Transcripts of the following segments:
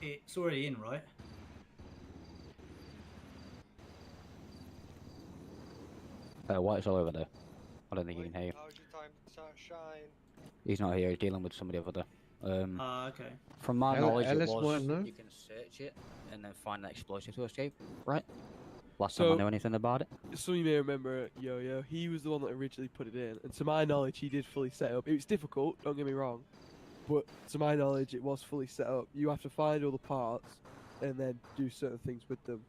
it's already in, right? White's all over there. I don't think he can hear you. Now's your time to shine. He's not here. He's dealing with somebody over there. Okay. From my knowledge, it Ellis was won't know. you can search it and then find an explosive to escape, right? Last time I knew anything about it. So you may remember Yo-Yo, he was the one that originally put it in, and to my knowledge he did fully set up. It was difficult, don't get me wrong, but to my knowledge it was fully set up. You have to find all the parts and then do certain things with them,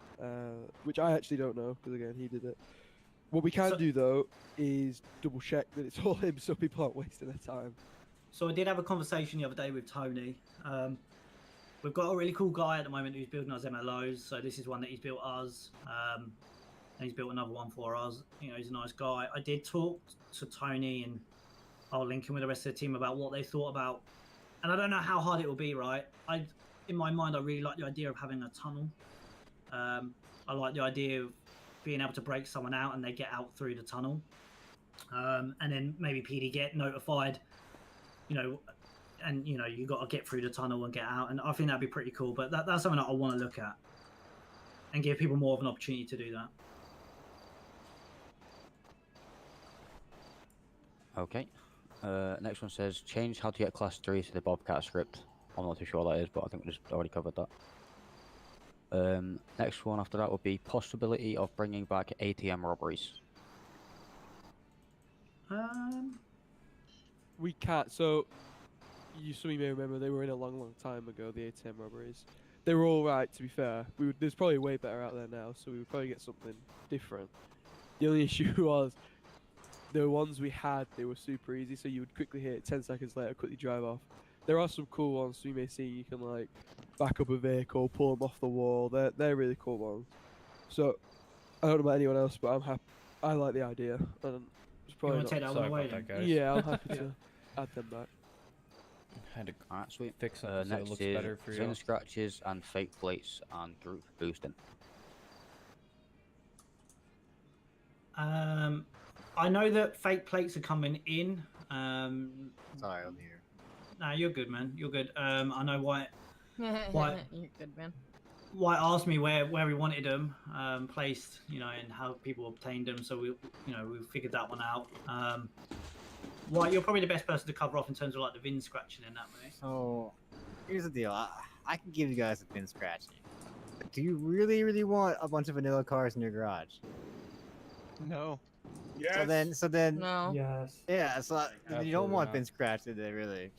which I actually don't know, because again, he did it. What we can do though is double check that it's all him so people aren't wasting their time. So I did have a conversation the other day with Tony. We've got a really cool guy at the moment who's building us MLOs. So this is one that he's built us, and he's built another one for us. You know, he's a nice guy. I did talk to Tony, and I'll link him with the rest of the team about what they thought about. And I don't know how hard it will be, right? In my mind, I really like the idea of having a tunnel. I like the idea of being able to break someone out and they get out through the tunnel, and then maybe PD get notified. You know, and you know you got to get through the tunnel and get out, and I think that'd be pretty cool. But that's something that I want to look at and give people more of an opportunity to do that. Okay. Next one says change how to get class 3 to the Bobcat script. I'm not too sure what that is, but I think we just already covered that. Next one after that would be possibility of bringing back ATM robberies. We can't. So, some of you may remember they were in a long time ago. The ATM robberies, they were all right. To be fair, there's probably way better out there now, so we would probably get something different. The only issue was the ones we had. They were super easy, so you would quickly hit 10 seconds later, quickly drive off. There are some cool ones. So you may see you can like back up a vehicle, pull them off the wall. They're really cool ones. So I don't know about anyone else, but I'm happy. I like the idea. And it's probably You want to take that one away then? Yeah, I'm happy to add them back. Alright, sweet. Fix them so it Next looks is better for you. Zin scratches and fake plates and group boosting. I know that fake plates are coming in. Sorry, I'm here. Nah, you're good, man. You're good. I know White. You're good, man. White asked me where we wanted them placed, you know, and how people obtained them. So we figured that one out. White, you're probably the best person to cover off in terms of like the VIN scratching and that, mate. So, here's the deal. I can give you guys a VIN scratching. But do you really want a bunch of vanilla cars in your garage? No. Yes. So then. No. Yes. Yeah. So you Absolutely don't want not. VIN scratch, did they really?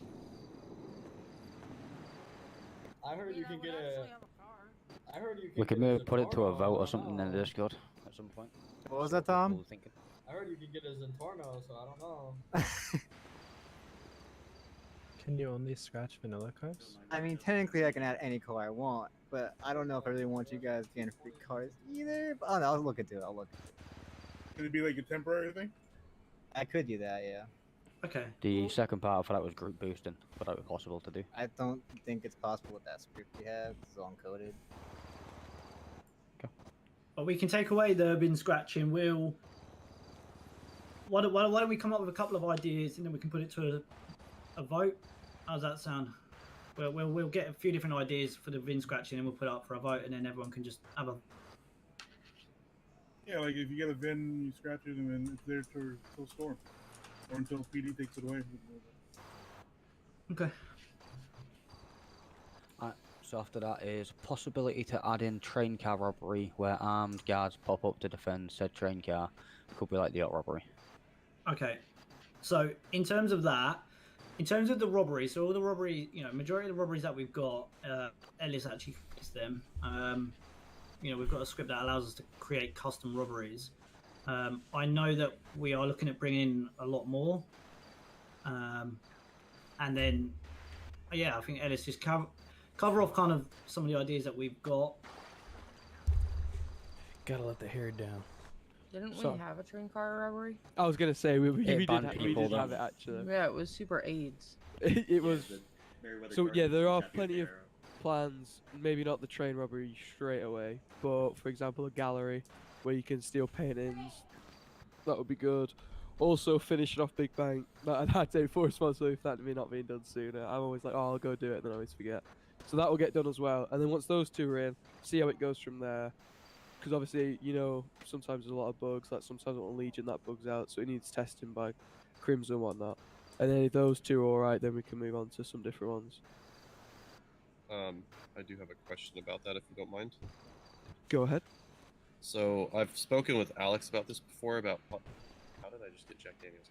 I heard you can get a. I heard you can. We could get a maybe put it to a Zentorno, vote I or something in the don't know. Discord at some point. What was See that, Tom? people are thinking. I heard you could get a Zentorno, so I don't know. Can you only scratch vanilla cars? I mean, technically, I can add any car I want, but I don't know if I really want you guys getting free cars either. But, oh no, I'll look into it. Could it be like a temporary thing? I could do that, yeah. Okay. The second part for that was group boosting, but that would be possible to do. I don't think it's possible with that script we have. It's all encoded. But we can take away the VIN scratching. Why don't we come up with a couple of ideas and then we can put it to a vote? How's that sound? We'll get a few different ideas for the VIN scratching and we'll put it up for a vote and then everyone can just have a. Yeah, like if you get a VIN, you scratch it, and then it's there till storm, or until PD takes it away. Okay. So after that is possibility to add in train car robbery where armed guards pop up to defend said train car. Could be like the yacht robbery. Okay. So in terms of that, in terms of the robbery, so all the robbery, you know, majority of the robberies that we've got, Ellis actually is them. You know, we've got a script that allows us to create custom robberies. I know that we are looking at bringing in a lot more. And then, yeah, I think Ellis just cover off kind of some of the ideas that we've got. Gotta let the hair down. Didn't So- we have a train car robbery? I was gonna say we did banned have people, though. it actually. Yeah, it was super AIDS. It was. So yeah, there are plenty of plans. Maybe not the train robbery straight away, but for example, a gallery where you can steal paintings. That would be good. Also, finishing off Big Bang. I'd take full responsibility for that to be not being done sooner. I'm always like, oh, I'll go do it, and then I always forget. So that will get done as well. And then once those two are in, see how it goes from there. Because obviously, you know, sometimes there's a lot of bugs. Like sometimes on Legion that bugs out, so it needs testing by Crimson and whatnot. And then if those two are alright, then we can move on to some different ones. I do have a question about that, if you don't mind. Go ahead. So I've spoken with Alex about this before. About how did I just get Jack Daniels?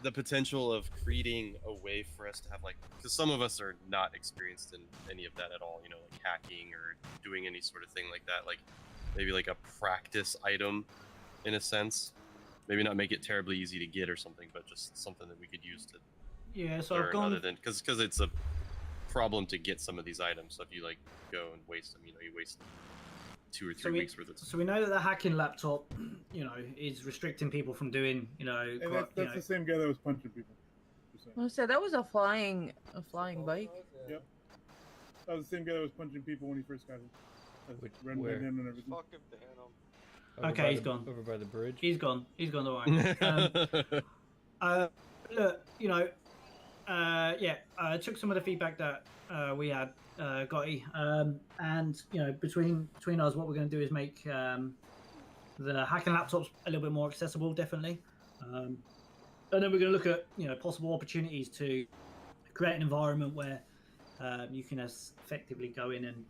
The potential of creating a way for us to have like, because some of us are not experienced in any of that at all. You know, like hacking or doing any sort of thing like that. Like maybe like a practice item, in a sense. Maybe not make it terribly easy to get or something, but just something that we could use to Yeah, so learn I've gone. other than because it's a problem to get some of these items. So if you like go and waste them, you know, you waste 2 or 3 weeks worth of. So we know that the hacking laptop, you know, is restricting people from doing, you know. And that's the same guy that was punching people. just saying. I said that was a flying bike. Yep. That was the same guy that was punching people when he first got him. Which- Ran where? him and everything. Fucking ban him. Over Okay, by he's the- gone. Over by the bridge. He's gone. Don't worry. Look, you know, yeah, I took some of the feedback that we had, Gotti, and you know, between us, what we're going to do is make the hacking laptops a little bit more accessible, definitely, and then we're going to look at, you know, possible opportunities to create an environment where you can effectively go in and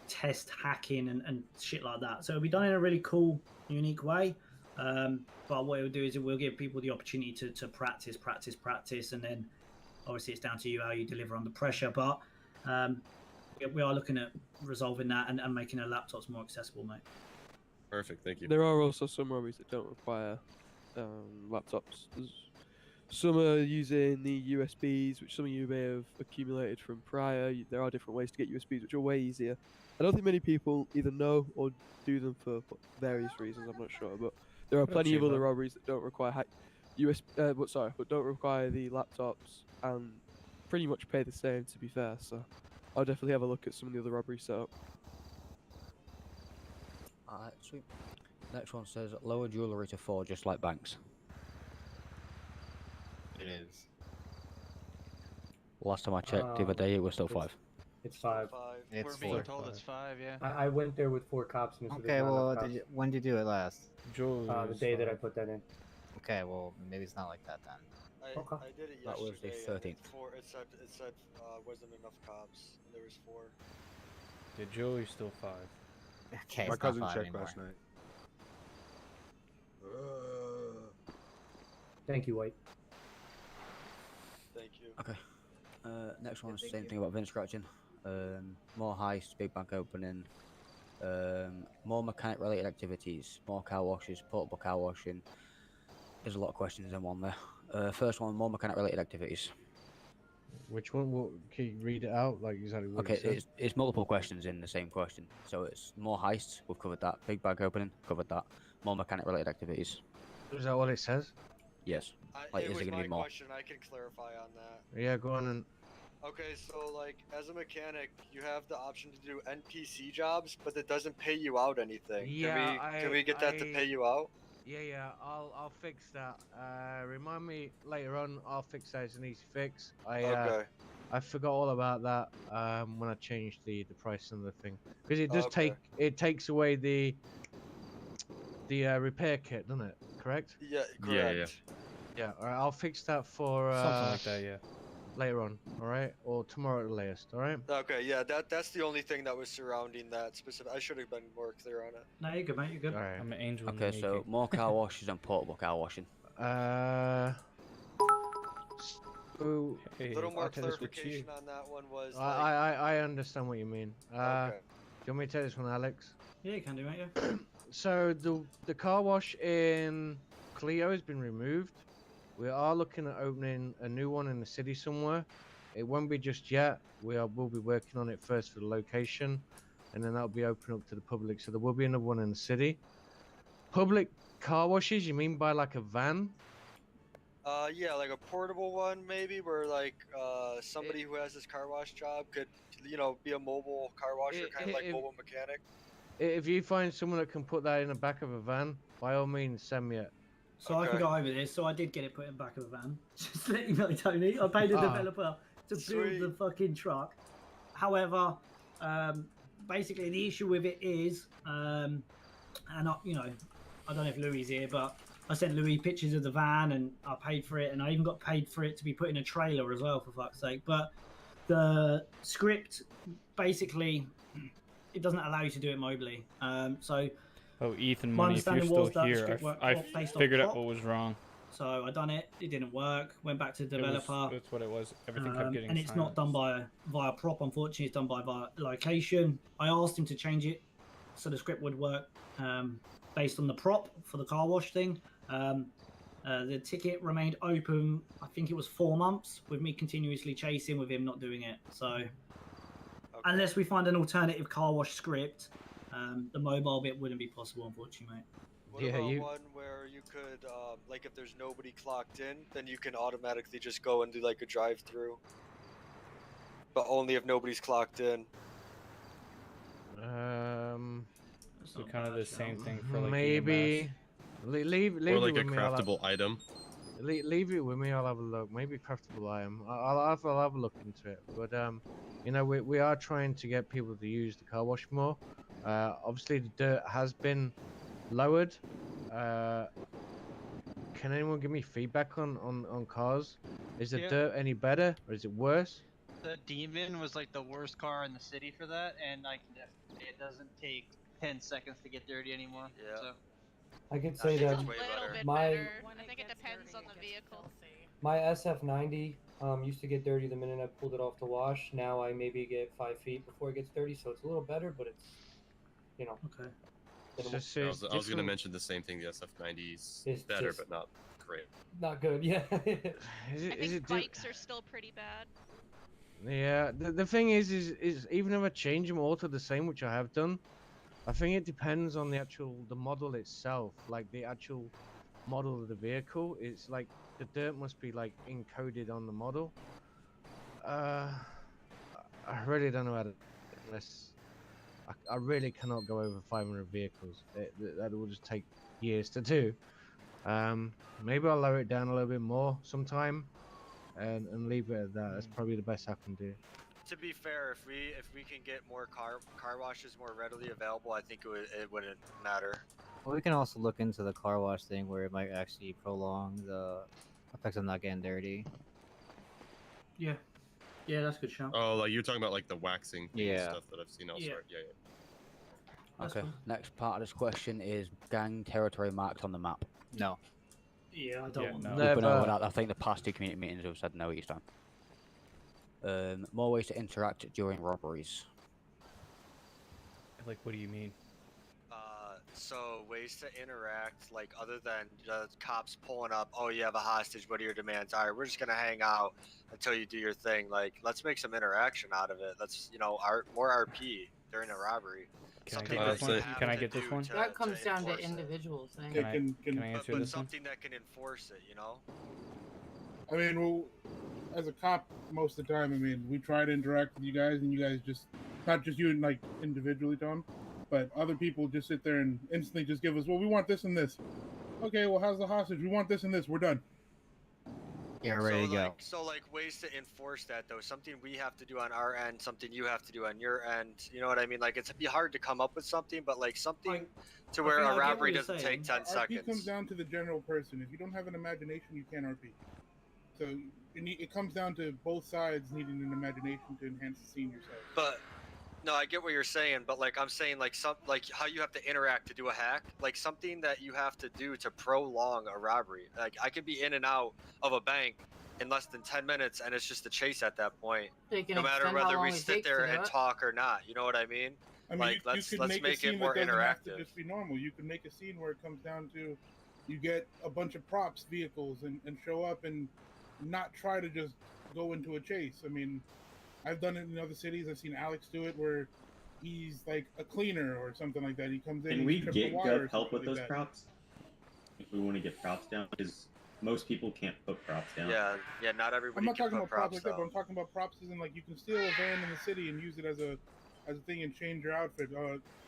test hacking and shit like that. So it'll be done in a really cool, unique way. But what it will do is it will give people the opportunity to practice, and then obviously it's down to you how you deliver under pressure. But we are looking at resolving that and making the laptops more accessible, mate. Perfect, thank you. There are also some robberies that don't require laptops. Some are using the USBs, which some of you may have accumulated from prior. There are different ways to get USBs, which are way easier. I don't think many people either know or do them for various reasons. I'm not sure, but there are plenty of other robberies that don't require but don't require the laptops and pretty much pay the same. To be fair, so I'll definitely have a look at some of the other robbery setup. Alright, sweet. Next one says lower jewellery to 4, just like banks. It is. Last time I checked the other day, it was still 5. It's 5. It's We're being 4. told it's 5, yeah. I went there with 4 cops. And Okay, well, when did you do it last? the day that I put that in. Okay, well, maybe it's not like that then. Okay. I did it That was the yesterday. 13th. It said wasn't enough cops. There was 4. The jewelry's still 5. Okay, My it's cousin not 5 checked anymore. last night. Thank you, White. Thank you. Okay. Next one's the same thing about Vin scratching. More heists, big bank opening, more mechanic related activities, more car washes, portable car washing. There's a lot of questions in one there. First one, more mechanic related activities. Which one? Can you read it out? Like exactly what Okay, it says? it's multiple questions in the same question. So it's more heists, we've covered that. Big bag opening, covered that. More mechanic related activities. Is that what it says? Yes. Like, It is was there gonna my be more? question. I can clarify on that. Yeah, go on and. Okay, so like as a mechanic, you have the option to do NPC jobs, but it doesn't pay you out anything. Yeah, can we get that to pay you out? Yeah, I'll fix that. Remind me later on. I'll fix that. It's an easy fix. Okay. I forgot all about that when I changed the price and the thing, because it does Okay. takes away the repair kit, doesn't it? Correct? Yeah, correct. Yeah. Yeah. All right. I'll fix that for Something like that, yeah. later on. All right, or tomorrow at the latest. All right. Okay, yeah, that's the only thing that was surrounding that specific. I should have been more clear on it. No, you're good, mate. You're good. All right. I'm an angel. in Okay, the so making. more car washes and portable car washing. So Hey, A little more I'll take this with clarification you. on that one was. I understand what you mean. okay. Do you want me to take this one, Alex? Yeah, you can do, mate. Yeah. So the car wash in Clio has been removed. We are looking at opening a new one in the city somewhere. It won't be just yet. We'll be working on it first for the location, and then that'll be open up to the public. So there will be another one in the city. Public car washes? You mean by like a van? Yeah, like a portable one maybe, where like somebody who has this car wash job could, be a mobile car washer, kind of like mobile mechanic. If you find someone that can put that in the back of a van, by all means, send me it. So I can Okay. go over this. So I did get it put in the back of a van. Just to let you know, Tony. I paid a developer to build the Sweet. fucking truck. However, basically the issue with it is, and I, you know, I don't know if Louis is here, but I sent Louis pictures of the van and I paid for it, and I even got paid for it to be put in a trailer as well, for fuck's sake. But the script basically it doesn't allow you to do it mobily. So Oh, Ethan, my money. If you're understanding still was that the here, script worked I based on figured out prop. what was wrong. So I done it. It didn't work. Went back to the developer. That's what it was. Everything kept getting And it's not done via prop. Unfortunately, it's done via location. I asked him to change it so the script would work based on the prop for the car wash thing. The ticket remained open. I think it was 4 months with me continuously chasing with him not doing it. So unless we find an alternative car wash script, the mobile bit wouldn't be possible, unfortunately, mate. What Yeah, about you- one where you could, like, if there's nobody clocked in, then you can automatically just go and do like a drive-through, but only if nobody's clocked in. So kind of the same thing for like maybe. Leave Or like it a with me. I'll have- craftable item. Leave it with me. I'll have a look. Maybe craftable item. I'll have a look into it. But you know, we are trying to get people to use the car wash more. Obviously the dirt has been lowered. Can anyone give me feedback on cars? Is the Yeah. dirt any better or is it worse? The Demon was like the worst car in the city for that, and I can definitely say it doesn't take 10 seconds to get dirty anymore. Yeah. So. I could I say think that it's way better. my I think it depends on the vehicle. my SF90 used to get dirty the minute I pulled it off to wash. Now I maybe get 5 feet before it gets dirty, so it's a little better, but it's, you know. Okay. minimal. I was going to mention the same thing. The SF90 is It's better, just- but not great. Not good, yeah. I think bikes are still pretty bad. Yeah, the thing is even if I change them all to the same, which I have done, I think it depends on the model itself, like the actual model of the vehicle. It's like the dirt must be like encoded on the model. I really don't know how to, unless I really cannot go over 500 vehicles. That will just take years to do. Maybe I'll lower it down a little bit more sometime, and leave it at that. That's probably the best I can do. To be fair, if we can get more car washes more readily available, I think it wouldn't matter. Well, we can also look into the car wash thing where it might actually prolong the effects of not getting dirty. Yeah, that's a good shout. Oh, like you're talking about like the waxing thing and Yeah. stuff that I've seen elsewhere. Yeah, That's Okay. cool. Next part of this question is gang territory marked on the map. No. Yeah, I don't want We've that. been over that. I think the past 2 community meetings have said no each time. More ways to interact during robberies. Like, what do you mean? So ways to interact, like other than the cops pulling up, oh, you have a hostage, what are your demands? All right, we're just gonna hang out until you do your thing. Like, let's make some interaction out of it. Let's, more RP during a robbery. Can I Something get that this you one? have Can I to get this do one? to- That comes to down to enforce it. individuals. I Can think. I answer But this one? something that can enforce it, I mean, well, as a cop, most of the time, I mean, we try to interact with you guys, and you guys just, not just you and like individually, Tom, but other people just sit there and instantly just give us, well, we want this and this. Okay, well, how's the hostage? We want this and this. We're done. Yeah, ready to go. So like ways to enforce that though, something we have to do on our end, something you have to do on your end. You know what I mean? Like it'd be hard to come up with something, but like something to where think I a get what robbery you're doesn't saying. take 10 RP seconds. comes down to the general person. If you don't have an imagination, you can't RP. So it comes down to both sides needing an imagination to enhance the scene yourself. But no, I get what you're saying, but like I'm saying, like how you have to interact to do a hack, like something that you have to do to prolong a robbery. Like I could be in and out of a bank in less than 10 minutes, and it's just a chase at that point. They can No matter extend how whether long we it sit takes there to do and it. talk or not. You know what I mean? I mean, Like you let's could make make a it scene more that doesn't have interactive. to just be normal. You could make a scene where it comes down to you get a bunch of props, vehicles, and show up and not try to just go into a chase. I mean, I've done it in other cities. I've seen Alex do it where he's like a cleaner or something like that. He comes in Can and we trips the get water or Gov help something with like those that. props? If we want to get props down, because most people can't put props down. Yeah, not everybody I'm not can talking put about props like that, down. but I'm talking about props as in like you can steal a van in the city and use it as a thing and change your outfit.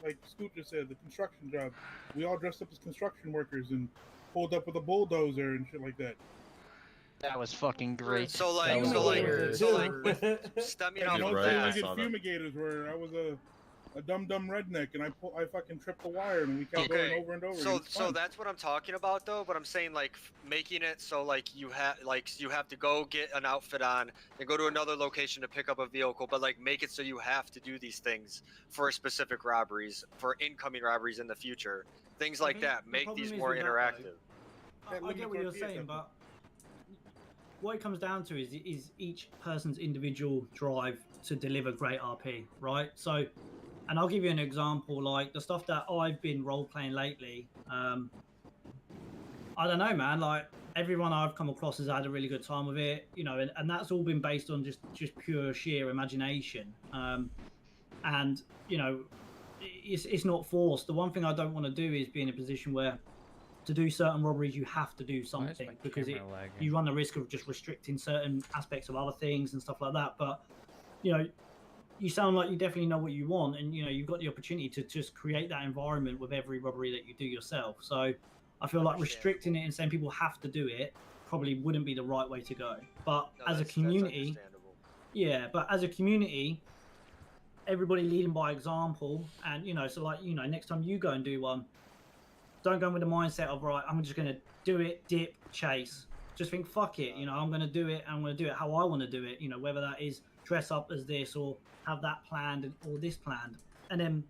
Like Scoop just said, the construction job. We all dressed up as construction workers and pulled up with a bulldozer and shit like that. That was fucking great. So like, That was hilarious. with stemming And off no of that. three-legged fumigators where I was a dumb reddneck and I fucking tripped the wire and we kept going over and over. So again. It's fun. that's what I'm talking about though. But I'm saying like making it so like you have to go get an outfit on and go to another location to pick up a vehicle, but like make it so you have to do these things for specific robberies, for incoming robberies in the future, things like that. Make these more interactive. I get what you're saying, but what it comes down to is each person's individual drive to deliver great RP, right? So, and I'll give you an example, like the stuff that I've been role-playing lately. I don't know, man, like everyone I've come across has had a really good time with it, you know, and that's all been based on just pure sheer imagination. And, you know, it's not forced. The one thing I don't want to do is be in a position where to do certain robberies, you have to do something because you run the risk of just restricting certain aspects of other things and stuff like that. But, you know, you sound like you definitely know what you want, and, you know, you've got the opportunity to just create that environment with every robbery that you do yourself. So I feel like restricting it and saying people have to do it probably wouldn't be the right way to go. But as a community, yeah, but as a community, everybody leading by example, and, you know, so like, you know, next time you go and do one, don't go in with the mindset of, right, I'm just going to do it, dip, chase. Just think, fuck it, you know, I'm going to do it, and I'm going to do it how I want to do it, you know, whether that is dress up as this or have that planned or this planned. And then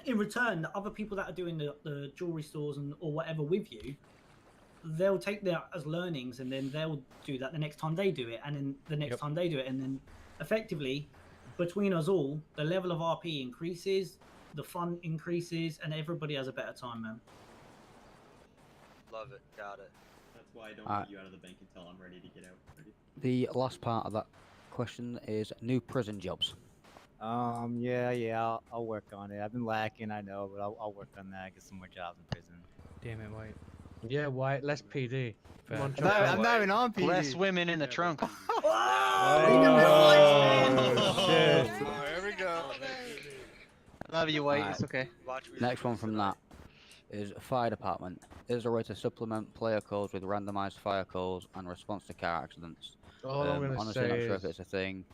in return, the other people that are doing the jewelry stores or whatever with you, they'll take that as learnings, and then they'll do that the next time they do it, and then the next time they do it. And then effectively, between us all, the level of RP increases, the fun increases, and everybody has a better time, man. Love it. Got it. That's why I don't let you out of the bank until I'm ready to get out. The last part of that question is new prison jobs. Yeah, I'll work on it. I've been lacking, I know, but I'll work on that. Get some more jobs in prison. Damn it, White. Yeah, White. Less PD. Come on, I'm not even on PD. Less women in the trunk. There we go. Love you, White. It's okay. Next one from that is fire department. Is there a way to supplement player calls with randomized fire calls and response to car accidents? All I'm gonna honestly, say not sure if is- it's a thing.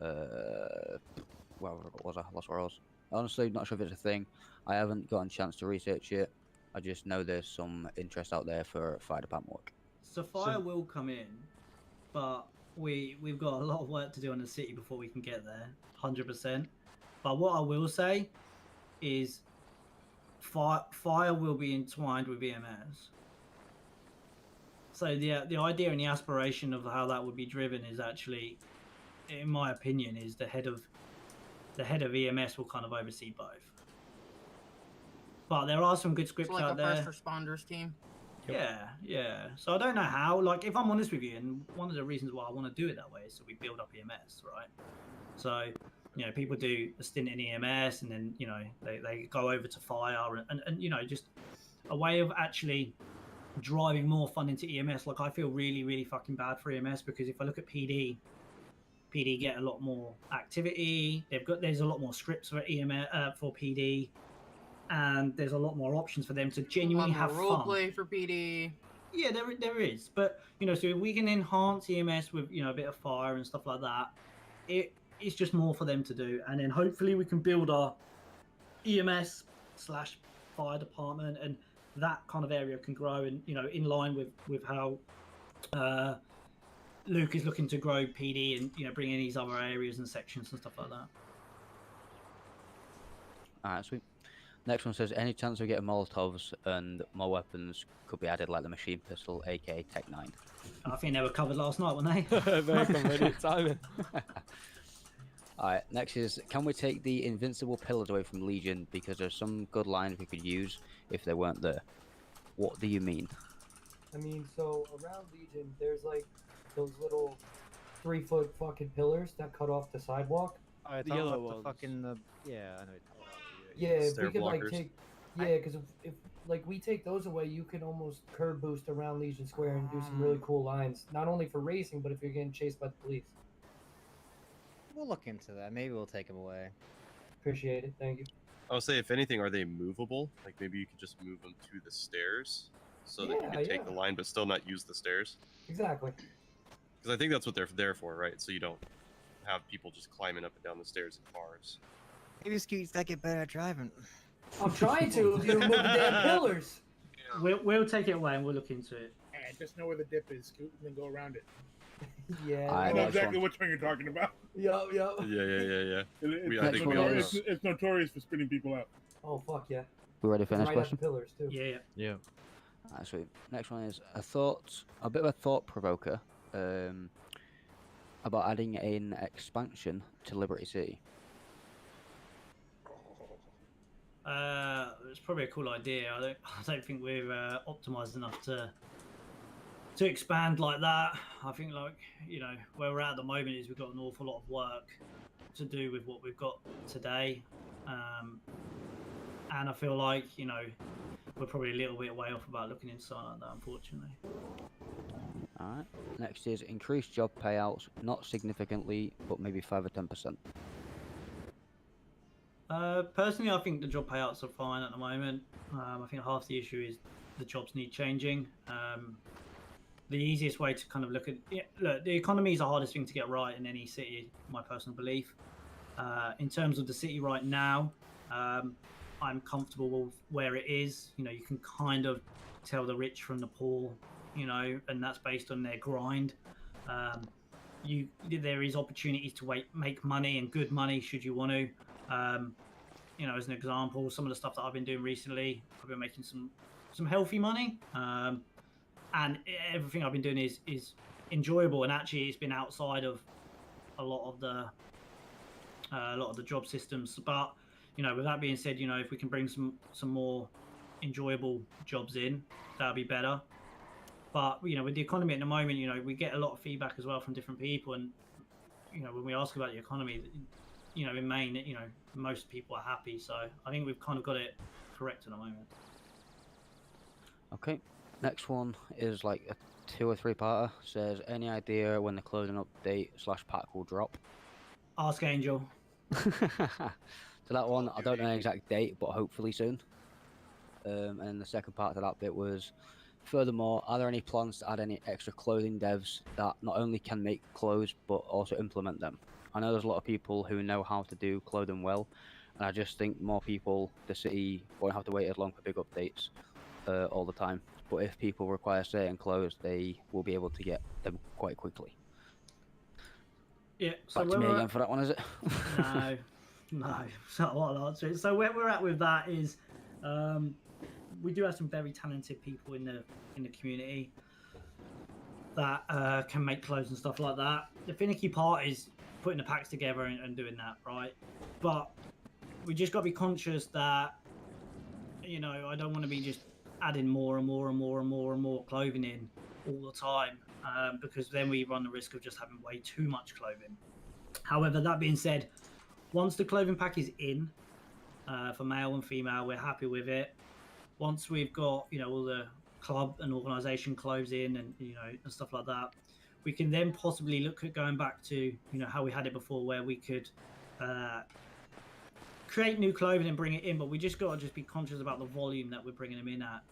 Well, what was I? Lost where I was. Honestly, not sure if it's a thing. I haven't gotten a chance to research it. I just know there's some interest out there for fire department work. So fire will come in, but we've got a lot of work to do in the city before we can get there, 100%. But what I will say is fire will be entwined with EMS. So the idea and the aspiration of how that would be driven is actually, in my opinion, is the head of EMS will kind of oversee both. But there are some good scripts It's like out a there. first responders team. Yeah. So I don't know how. Like, if I'm honest with you, and one of the reasons why I want to do it that way is so we build up EMS, right? So, you know, people do a stint in EMS, and then, you know, they go over to fire, and you know, just a way of actually driving more fun into EMS. Like, I feel really, really fucking bad for EMS, because if I look at PD get a lot more activity. There's a lot more scripts for EMS for PD. And there's a lot more options for them to genuinely have role fun. play for PD. Yeah, there is, but, you know, so if we can enhance EMS with, you know, a bit of fire and stuff like that, it's just more for them to do, and then hopefully we can build our EMS/fire department, and that kind of area can grow, and, you know, in line with how Luke is looking to grow PD, and, you know, bring in these other areas and sections and stuff like that. Alright, sweet. Next one says, any chance we get Molotovs and more weapons could be added, like the machine pistol, aka Tech 9? I think they were covered last night, weren't they? Very convenient timing. Alright, next is, can we take the invincible pillars away from Legion, because there's some good lines we could use if they weren't there? What do you mean? I mean, so around Legion, there's like those little 3-foot fucking pillars that cut off the sidewalk. The yellow ones. Yeah, I know. Yeah, if Stair we could like blockers. take, yeah, because if like we take those away, you can almost curb boost around Legion Square and do some really cool lines. Not only for racing, but if you're getting chased by the police. We'll look into that. Maybe we'll take them away. Appreciate it. Thank you. I would say, if anything, are they movable? Like, maybe you could just move them to the stairs. so that you can take the line but still not use the stairs. Exactly. Because I think that's what they're there for, right? So you don't have people just climbing up and down the stairs in cars. Maybe Scoot's gotta get better at driving. I'm trying to. You move the damn pillars. We'll take it away and we'll look into it. And just know where the dip is, Scoot, and then go around it. Yeah. I know exactly which one you're talking about. Yup. Yeah. I think we all know. It's notorious for spinning people out. Oh fuck yeah. We ready for the next Right question? at the pillars too. Yeah. Alright, sweet. Next one is a bit of a thought provoker, about adding an expansion to Liberty City. It's probably a cool idea. I don't think we're optimized enough to expand like that. I think, like, you know, where we're at the moment is we've got an awful lot of work to do with what we've got today, and I feel like, you know, we're probably a little bit way off about looking into something like that, unfortunately. Alright. Next is increased job payouts, not significantly, but maybe 5 or 10%. Personally, I think the job payouts are fine at the moment. I think half the issue is the jobs need changing. The easiest way to kind of look, the economy is the hardest thing to get right in any city, my personal belief. In terms of the city right now, I'm comfortable with where it is. You know, you can kind of tell the rich from the poor, you know, and that's based on their grind. There is opportunities to make money and good money should you want to. You know, as an example, some of the stuff that I've been doing recently, I've been making some healthy money, and everything I've been doing is enjoyable, and actually it's been outside of a lot of the job systems. But you know, with that being said, you know, if we can bring some more enjoyable jobs in, that'll be better. But you know, with the economy at the moment, you know, we get a lot of feedback as well from different people, and you know, when we ask about the economy, you know, in Maine, you know, most people are happy. So I think we've kind of got it correct at the moment. Okay. Next one is like a 2 or 3 parter. Says, any idea when the clothing update / pack will drop? Ask Angel. So that one, I don't know an exact date, but hopefully soon. And then the second part of that bit was, furthermore, are there any plans to add any extra clothing devs that not only can make clothes, but also implement them? I know there's a lot of people who know how to do clothing well, and I just think more people, the city won't have to wait as long for big updates all the time. But if people require certain clothes, they will be able to get them quite quickly. Yeah, so back to me again for that one, is it? No, it's not what I'll answer. So where we're at with that is, we do have some very talented people in the community that can make clothes and stuff like that. The finicky part is putting the packs together and doing that, right? But we just got to be conscious that, you know, I don't want to be just adding more and more and more and more and more clothing in all the time, because then we run the risk of just having way too much clothing. However, that being said, once the clothing pack is in, for male and female, we're happy with it. Once we've got, you know, all the club and organisation clothes in and, you know, and stuff like that, we can then possibly look at going back to, you know, how we had it before, where we could create new clothing and bring it in, but we just got to be conscious about the volume that we're bringing them in at,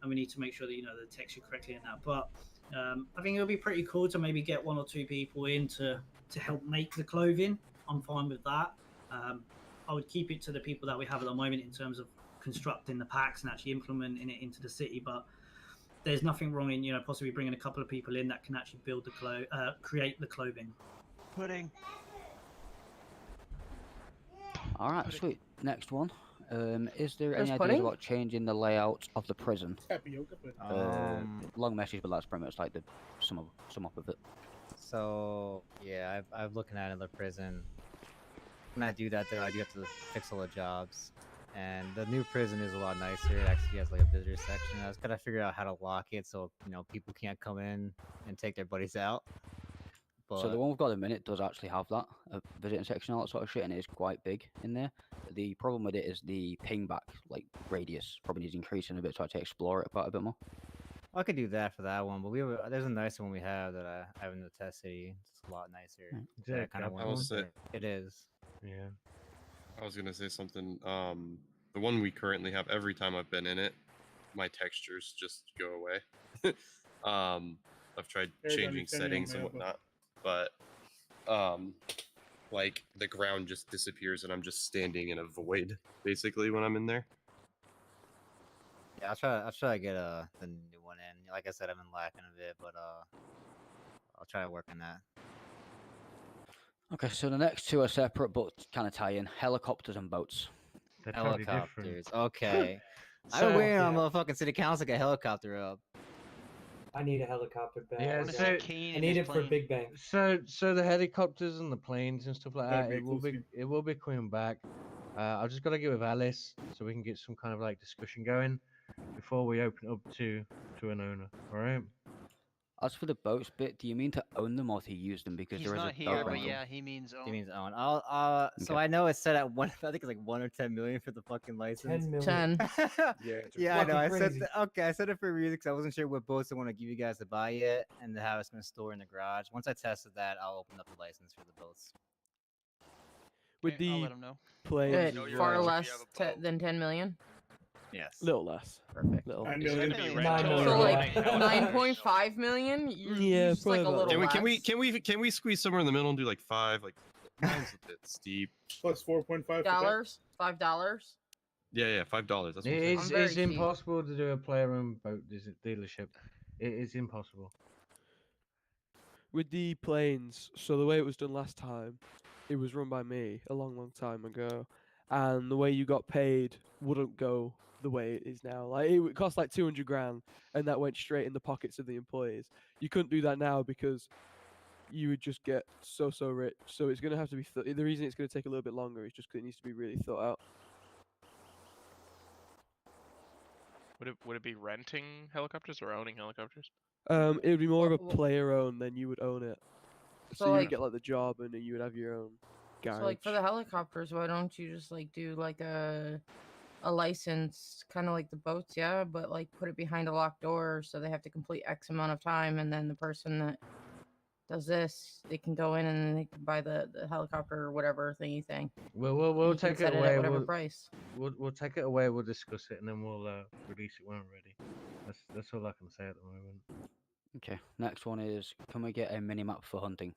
and we need to make sure that, you know, the texture correctly in that. But I think it'll be pretty cool to maybe get 1 or 2 people in to help make the clothing. I'm fine with that. I would keep it to the people that we have at the moment in terms of constructing the packs and actually implementing it into the city. But there's nothing wrong in, you know, possibly bringing a couple of people in that can actually build the create the clothing. Pudding. All right, sweet. Next one. Is there There's any ideas pudding? about changing the layout of the prison? Tapioca pudding. Long message, but that's pretty much like the sum up of it. So yeah, I'm looking at another prison. When I do that, though, I do have to fix all the jobs. And the new prison is a lot nicer. It actually has like a visitor section. I was gotta figure out how to lock it so, you know, people can't come in and take their buddies out. But So the one we've got at the minute does actually have that, a visiting section, all that sort of shit, and it is quite big in there. The problem with it is the ping back, like, radius probably needs increasing a bit to actually explore it quite a bit more. I could do that for that one. But there's a nicer one we have that I have in the test city. It's a lot nicer. Is that a kind of cup one. one? It is. Yeah. I was gonna say something. The one we currently have, every time I've been in it, my textures just go away. I've tried Everybody changing send me settings on and my elbow. whatnot, but like the ground just disappears and I'm just standing in a void basically when I'm in there. Yeah, I'll try to get the new one in. Like I said, I've been lacking a bit, but I'll try to work on that. Okay, so the next two are separate but kind of tie in: helicopters and boats. They're totally different. Helicopters. Okay. I've So- been waiting on Yeah. motherfucking city council to get a helicopter up. I need a helicopter back. Yeah, I so- need it for Big Bang. So the helicopters and the planes and stuff like Gotta that, be a cool it will be coming back. I've just got to get with Alice so we can get some kind of like discussion going before we open it up to an owner. All right. As for the boats bit, do you mean to own them or to use them? Because He's there is not a here, boat but rental. yeah, he means own. He means own. I'll so Okay. I know it's set at one. I think it's like 1 or 10 million for the fucking license. 10 million. 10. Yeah, I know. I fucking said crazy. okay. I said it for a reason because I wasn't sure what boats I want to give you guys to buy yet, and how it's going to store in the garage. Once I tested that, I'll open up the license for the boats. With Okay, I'll the let him know. planes, Good. as you're Far right, well. you less have a boat. than 10 million. Yes. Little less. Perfect. Little. 9 Is it million. gonna be 9 rental million. or So like helicopters? 9.5 million. Yeah, Just like a probably little about Can we less. can we squeeze somewhere in the middle and do like 5? Like mine's a bit steep. Plus 4.5 $5. $5. Yeah, $5. That's what I'm saying. It's very cheap. impossible to do a player-owned boat dealership. It is impossible. With the planes, so the way it was done last time, it was run by me a long, long time ago, and the way you got paid wouldn't go the way it is now. Like it would cost like 200 grand, and that went straight in the pockets of the employees. You couldn't do that now because you would just get so rich. So it's gonna have to be. The reason it's gonna take a little bit longer is just because it needs to be really thought out. Would it be renting helicopters or owning helicopters? It would be more of a Well- player owned than you would own it. So So you would like, get like the job, and then you would have your own garage. so like for the helicopters, why don't you just like do like a license, kind of like the boats, yeah, but like put it behind a locked door, so they have to complete X amount of time, and then the person that does this, they can go in and then they can buy the helicopter or whatever thingy thing. We'll You can take set it at away. whatever price. We'll take it away. We'll discuss it, and then we'll release it when we're ready. That's all I can say at the moment. Okay, next one is: can we get a mini map for hunting?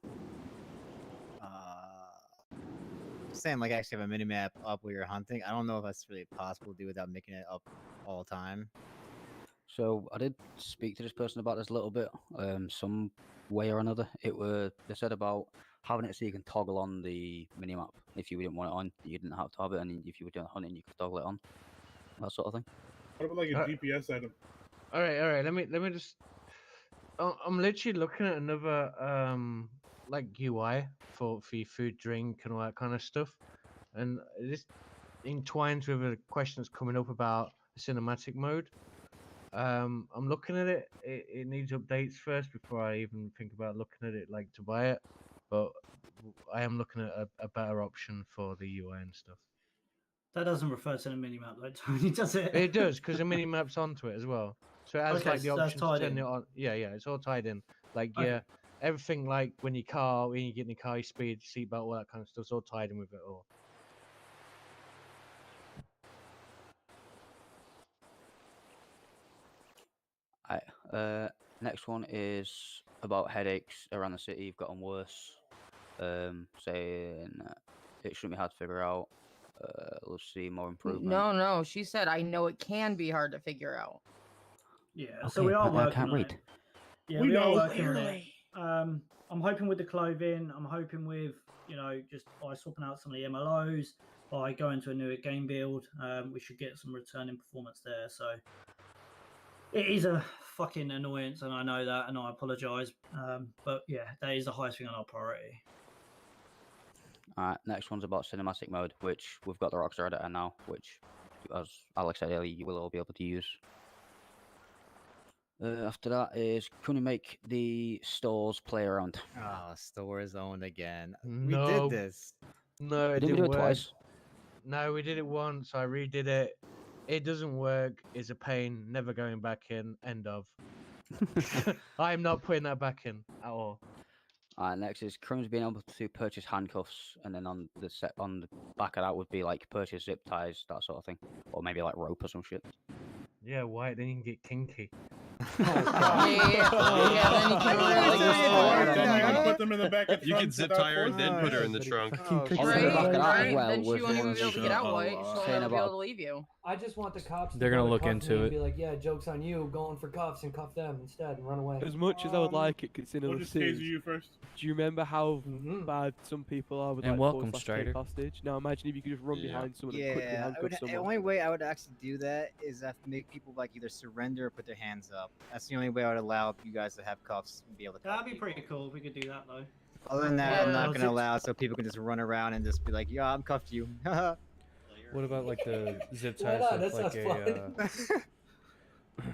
Saying like actually have a mini map up where you're hunting. I don't know if that's really possible to do without making it up all the time. So I did speak to this person about this a little bit, some way or another. They said about having it so you can toggle on the minimap. If you didn't want it on, you didn't have to have it, and if you were doing hunting, you could toggle it on. That sort of thing. What about like a GPS item? All right. Let me just. I'm literally looking at another like UI for your food, drink, and all that kind of stuff, and this entwines with a question that's coming up about cinematic mode. I'm looking at it. It needs updates first before I even think about looking at it like to buy it. But I am looking at a better option for the UI and stuff. That doesn't refer to the minimap, though, Tony, does it? It does because the mini map's onto it as well. So it has Okay, like the so that's option to tied turn in. it on. Yeah, it's all tied in. Like Okay. yeah, everything like when you get in the car, your speed, seatbelt, all that kind of stuff's all tied in with it all. Next one is about headaches around the city. You've gotten worse. Saying it shouldn't be hard to figure out. Let's see more improvement. No. She said, I know it can be hard to figure out. Yeah, Okay, so we are apparently I working can't on read. it. Yeah, We we are know. working on it. I'm hoping with the clothing. I'm hoping with just by swapping out some of the MLOs, by going to a newer game build. We should get some returning performance there. So it is a fucking annoyance, and I know that, and I apologise. But yeah, that is the highest thing on our priority. Alright, next one's about cinematic mode, which we've got the Rockstar editor now, which, as Alex said earlier, you will all be able to use. After that is, can we make the stores play around? Oh, stores owned again. No. We did this. No, it Didn't we didn't do it work. twice? No, we did it once. I redid it. It doesn't work. It's a pain. Never going back in. End of. I am not putting that back in at all. Next is Crumbs being able to purchase handcuffs, and then on the back of that would be like purchase zip ties, that sort of thing, or maybe like rope or some shit. Yeah, white. Then you can get kinky. Yeah, then you can really Then you can put them in the back of You can trunks zip without tie her and then forcing put her it. in the trunk. On the Right, back of that right. as well, Then she with won't even the be able to get out white. She'll saying never be able about to leave you. I just want the cops to They're go gonna to look cuff into me and it. be like, yeah, joke's on you, going for cuffs and cuff them instead and run away. As much as I would like it, because in We'll other just taser cities, you first. do you remember how bad some people are with And like welcome, forced Strider. take hostage? Now imagine if you could just run behind someone and quickly Yeah, handcuff the someone. only way I would actually do that is have to make people like either surrender or put their hands up. That's the only way I would allow you guys to have cuffs and be able to cuff That'd be people. pretty cool if we could do that though. Other than that, I'm Yeah. not gonna allow so people can just run around and just be like, "Yeah, I'm cuffed you." What about like the zip Why ties not? with That like sounds a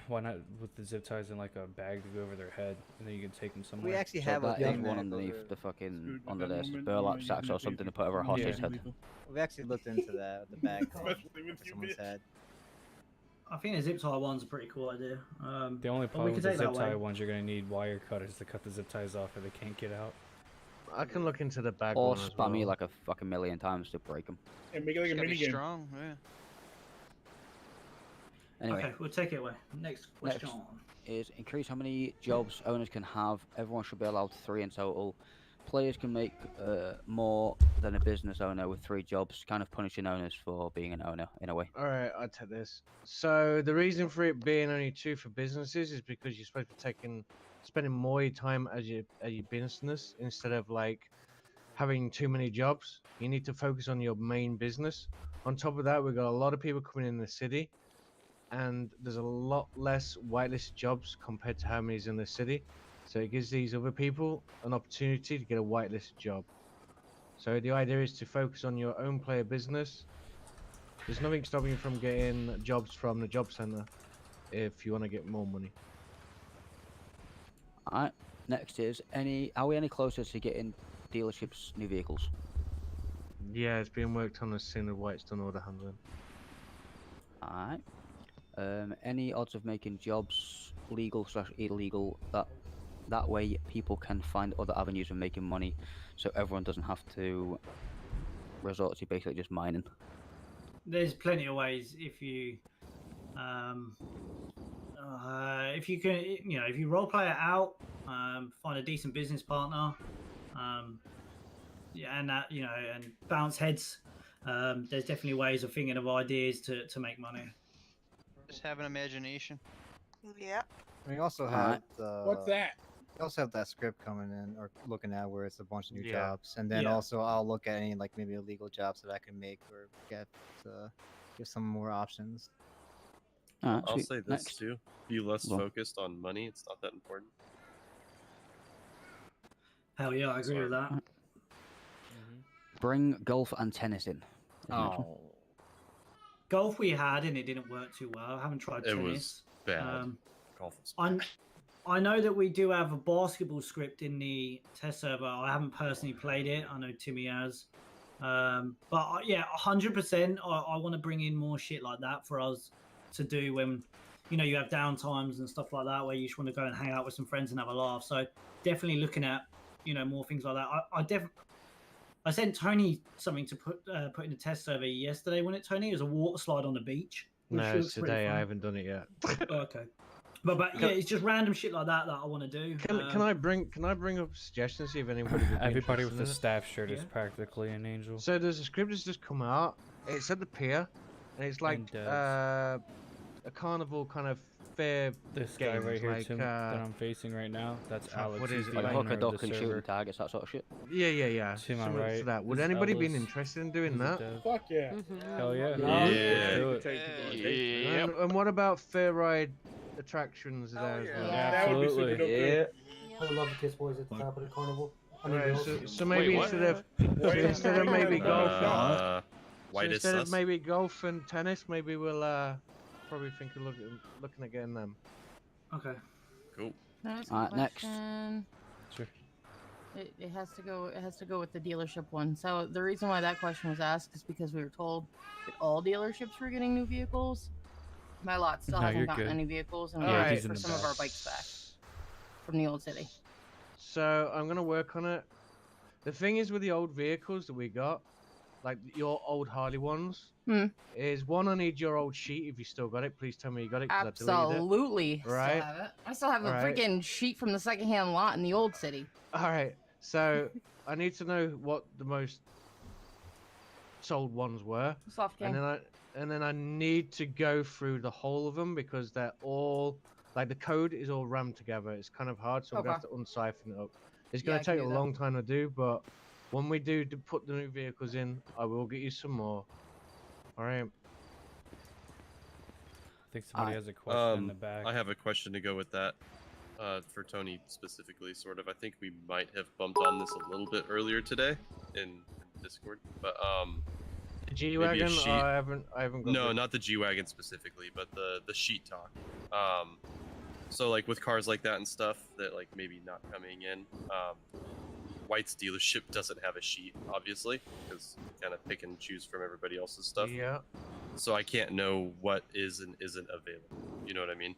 why not with the zip ties in like a bag to go over their head and then you can take them somewhere? We actually So have a that thing is one that underneath the fucking Screwed with under that this moment, burlap you sacks might or something to put over a Yeah. hostage's head. We actually looked into that, the bag thing Especially with for you, someone's bitch. head. I think the zip tie one's a pretty cool idea. The only but we problem could with the take zip that tie away. ones, you're gonna need wire cutters to cut the zip ties off or they can't get out. I can look into the bag Or one as spam you well. like a fucking million times to break them. And make it like a It's gotta mini be game. strong, yeah. Anyway, Okay, we'll take it away. Next question. is increase how many jobs owners can have. Everyone should be allowed 3 in total. Players can make more than a business owner with 3 jobs, kind of punishing owners for being an owner in a way. All right, I'll take this. So the reason for it being only 2 for businesses is because you're supposed to be spending more of your time as your business instead of like having too many jobs. You need to focus on your main business. On top of that, we've got a lot of people coming in the city, and there's a lot less whitelist jobs compared to how many's in the city. So it gives these other people an opportunity to get a whitelist job. So the idea is to focus on your own player business. There's nothing stopping you from getting jobs from the job center if you want to get more money. Alright, next is are we any closer to getting dealerships new vehicles? Yeah, it's being worked on as soon as White's done order handling. Alright. Any odds of making jobs legal/illegal that way people can find other avenues of making money so everyone doesn't have to resort to basically just mining? There's plenty of ways if you can, if you role play it out, find a decent business partner, and bounce heads. There's definitely ways of thinking of ideas to make money. Just have an imagination. Yeah. We also Alright. have What's that? We also have that script coming in or looking at where it's a bunch of new Yeah. jobs, and then Yeah. also I'll look at any like maybe illegal jobs that I can make or get give some more options. Alright, I'll sweet. say this Next. too: be less Go on. focused on money. It's not that important. Hell yeah, I agree with that. Bring golf and tennis in. Is the next one. Golf we had and it didn't work too well. I haven't tried It tennis. was bad. Golf was I know that we do have a basketball script in the test server. I haven't personally played it. I know Timmy has. Yeah, 100%. I want to bring in more shit like that for us to do when, you have down times and stuff like that where you just want to go and hang out with some friends and have a laugh. So definitely looking at, more things like that. I sent Tony something to put in the test server yesterday. When it Tony, it was a water slide on the beach. which No, looks it's pretty today. I fun. haven't done it yet. Oh, okay. But yeah, it's just random shit like that I want to do. Can I bring up suggestions? See if anybody would be Everybody with interested the in it? staff shirt is Yeah. practically an angel. So there's a script that's just come out. It's at the pier, and it's like And, a carnival kind of fair. This guy games, right here, like, Tim, that I'm facing right now, that's fuck, Alex. what He's is it? the Like owner hook a owner of duck the and shooting server. targets, that sort of shit. Yeah. To my Similar right to that. Would is anybody be Ellis. interested in doing He's a that? dev. Fuck yeah. Hell yeah. Yeah. Let's do it. Yep. And what about fair ride attractions there as well? That would be super Absolutely. dope. too. I would love to kiss boys at the top of the carnival. I mean, Alright, girls. so maybe what? instead of maybe golf, so Whitest instead of sus. maybe golf and tennis, maybe we'll probably think of looking at getting them. Okay. Cool. Can I ask a Alright, next. question? Sure. It has to go. It has to go with the dealership one. So the reason why that question was asked is because we were told that all dealerships were getting new vehicles. My lot still No, hasn't you're gotten good. any vehicles, and we Alright. have to He's in for the some of back. our bikes back from the old city. So I'm gonna work on it. The thing is with the old vehicles that we got, like your old Harley ones. Hmm. Is one, I need your old sheet if you still got it. Please tell me you got it, because I deleted it. Absolutely. Right. Still have it. I still have a Alright. freaking sheet from the secondhand lot in the old city. Alright, so I need to know what the most sold ones were. Soft And game. then I need to go through the whole of them because they're all like the code is all rammed together. It's kind of hard, so I'm gonna have to unsiphon it up. It's Yeah, gonna I can take a do that. long time to do, but when we do to put the new vehicles in, I will get you some more. Alright. I think somebody has a question in the back. I have a question to go with that. For Tony specifically, sort of. I think we might have bumped on this a little bit earlier today in Discord, but The G-Wagon? I haven't got No, the- not the G-Wagon specifically, but the sheet talk. So like with cars like that and stuff that like maybe not coming in, White's dealership doesn't have a sheet, obviously, because kind of pick and choose from everybody else's stuff. Yeah. So I can't know what is and isn't available. You know what I mean?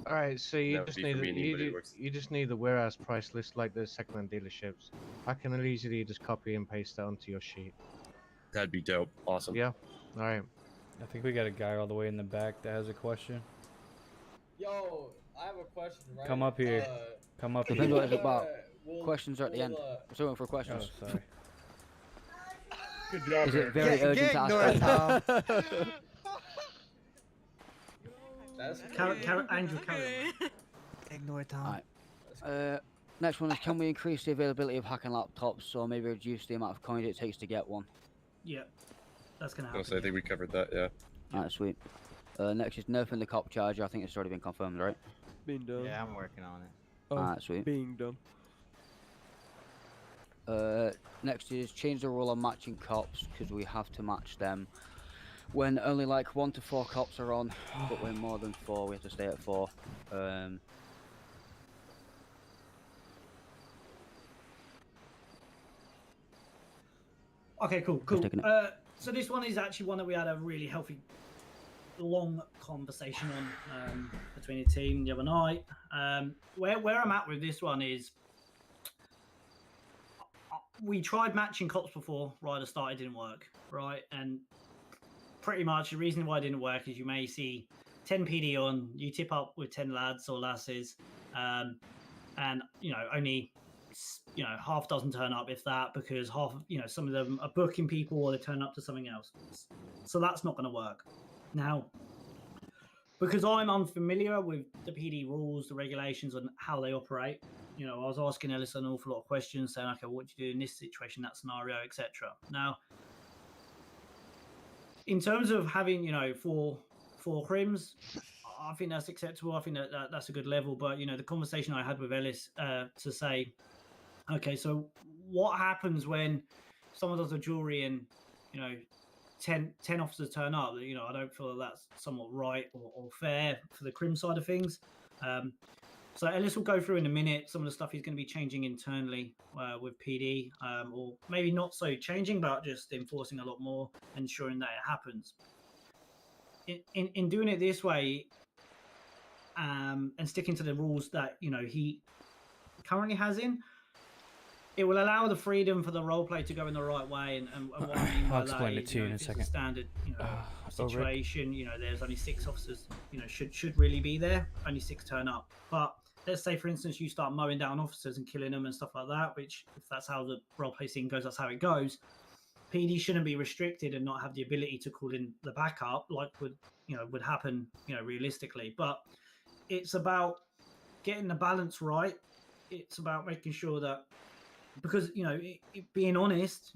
Alright, so you That would just be need for me and anybody that works. you just need the warehouse price list like the second-hand dealerships. I can easily just copy and paste that onto your sheet. That'd be dope. Awesome. Yeah. Alright. I think we got a guy all the way in the back that has a question. Yo, I have a question, right? Come up here. Come up Depends here. what it's about. Questions are at the end. will, We're waiting for questions. Oh, sorry. Good job, Is it Eric. very urgent to ask questions? Angel, carry on. Ignore Tom. Alright. Next one is, can we increase the availability of hacking laptops or maybe reduce the amount of coins it takes to get one? Yeah, that's gonna Oh, happen. so I think we covered that. Yeah. Alright, sweet. Next is nerfing the cop charger. I think it's already been confirmed, right? Being done. Yeah, I'm working on it. Oh, Alright, sweet. being done. Next is change the rule on matching cops because we have to match them when only like 1 to 4 cops are on, but when more than 4 we have to stay at 4. Okay, cool, cool. taking it. So this one is actually one that we had a really healthy, long conversation on between the team the other night. Where I'm at with this one is, we tried matching cops before right at the start. It didn't work, right? And pretty much the reason why it didn't work is you may see 10 PD on, you tip up with 10 lads or lasses, and only half dozen turn up, if that, because half some of them are booking people or they turn up to something else. So that's not going to work. Now, because I'm unfamiliar with the PD rules, the regulations, and how they operate, I was asking Ellis an awful lot of questions, saying, okay, what do you do in this situation, that scenario, etc. Now, in terms of having, four crims, I think that's acceptable. I think that's a good level. But, the conversation I had with Ellis to say, okay, so what happens when someone does a jury and, 10 officers turn up? I don't feel that that's somewhat right or fair for the crim side of things. So Ellis will go through in a minute some of the stuff he's going to be changing internally with PD, or maybe not so changing, but just enforcing a lot more, ensuring that it happens. In doing it this way, and sticking to the rules that he currently has in, it will allow the freedom for the role play to go in the right way. And what I mean by I'll explain that it is, to you in a if it's second. a standard, Rick. situation, there's only 6 officers, should really be there. Only 6 turn up. But let's say, for instance, you start mowing down officers and killing them and stuff like that, which, if that's how the role play scene goes, that's how it goes. PD shouldn't be restricted and not have the ability to call in the backup like would happen, realistically. But it's about getting the balance right. It's about making sure that, because being honest,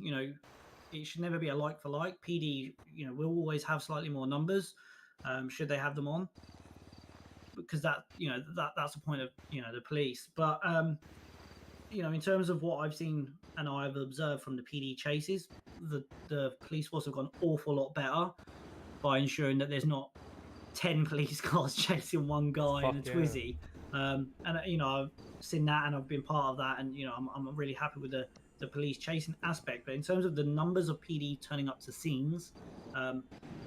it should never be a like for like. PD, will always have slightly more numbers, should they have them on, because that's the point of the police. But in terms of what I've seen and I've observed from the PD chases, the police force have gone an awful lot better by ensuring that there's not 10 police cars chasing one guy in a Twizy. And I've seen that and I've been part of that, and I'm really happy with the police chasing aspect. But in terms of the numbers of PD turning up to scenes,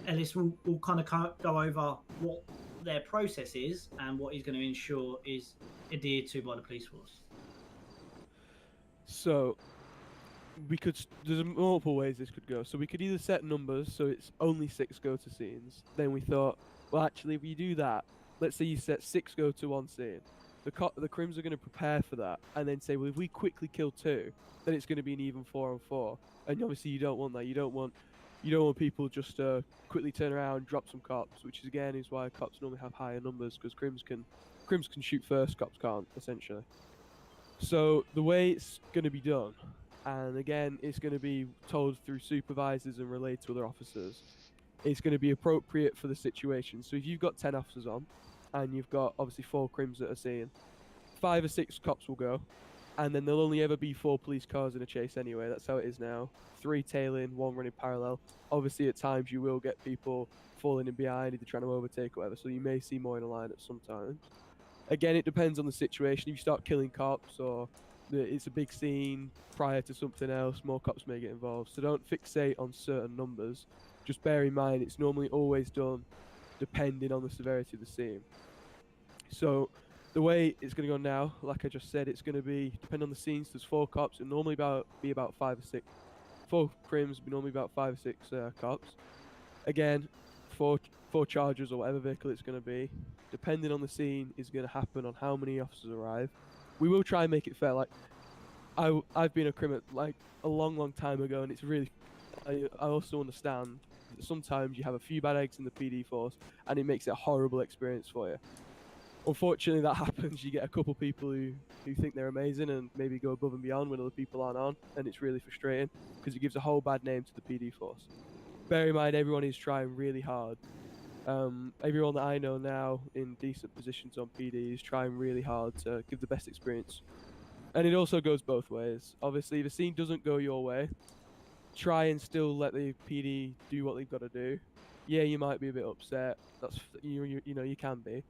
Ellis will kind of go over what their process is and what he's going to ensure is adhered to by the police force. So, we could. There's multiple ways this could go. So we could either set numbers, so it's only 6 go-to scenes. Then we thought, well, actually, if you do that, let's say you set 6 go-to one scene. The Crims are going to prepare for that, and then say, well, if we quickly kill 2, then it's going to be an even 4-on-4. And obviously, you don't want that. You don't want people just to quickly turn around, drop some cops, which is why cops normally have higher numbers, because Crims can shoot first, cops can't, essentially. So the way it's going to be done, and again, it's going to be told through supervisors and relayed to other officers, it's going to be appropriate for the situation. So if you've got 10 officers on, and you've got obviously 4 Crims that are seeing, 5 or 6 cops will go, and then there'll only ever be 4 police cars in a chase anyway. That's how it is now. 3 tailing, 1 running parallel. Obviously, at times you will get people falling in behind, either trying to overtake or whatever, so you may see more in a line at some times. Again, it depends on the situation. If you start killing cops or it's a big scene prior to something else, more cops may get involved. So don't fixate on certain numbers. Just bear in mind it's normally always done depending on the severity of the scene. So the way it's going to go now, like I just said, it's going to be depending on the scenes. There's 4 cops, and normally be about 5 or 6. 4 Crims, be normally about 5 or 6 cops. Again, 4 chargers or whatever vehicle it's going to be, depending on the scene, is going to happen on how many officers arrive. We will try and make it fair. Like I've been a Crim at like a long time ago, and it's really. I also understand that sometimes you have a few bad eggs in the PD force, and it makes it a horrible experience for you. Unfortunately, that happens. You get a couple people who think they're amazing and maybe go above and beyond when other people aren't on, and it's really frustrating because it gives a whole bad name to the PD force. Bear in mind, everyone is trying really hard. Everyone that I know now in decent positions on PD is trying really hard to give the best experience. And it also goes both ways. Obviously, if a scene doesn't go your way, try and still let the PD do what they've got to do. Yeah, you might be a bit upset. That's you know you can be.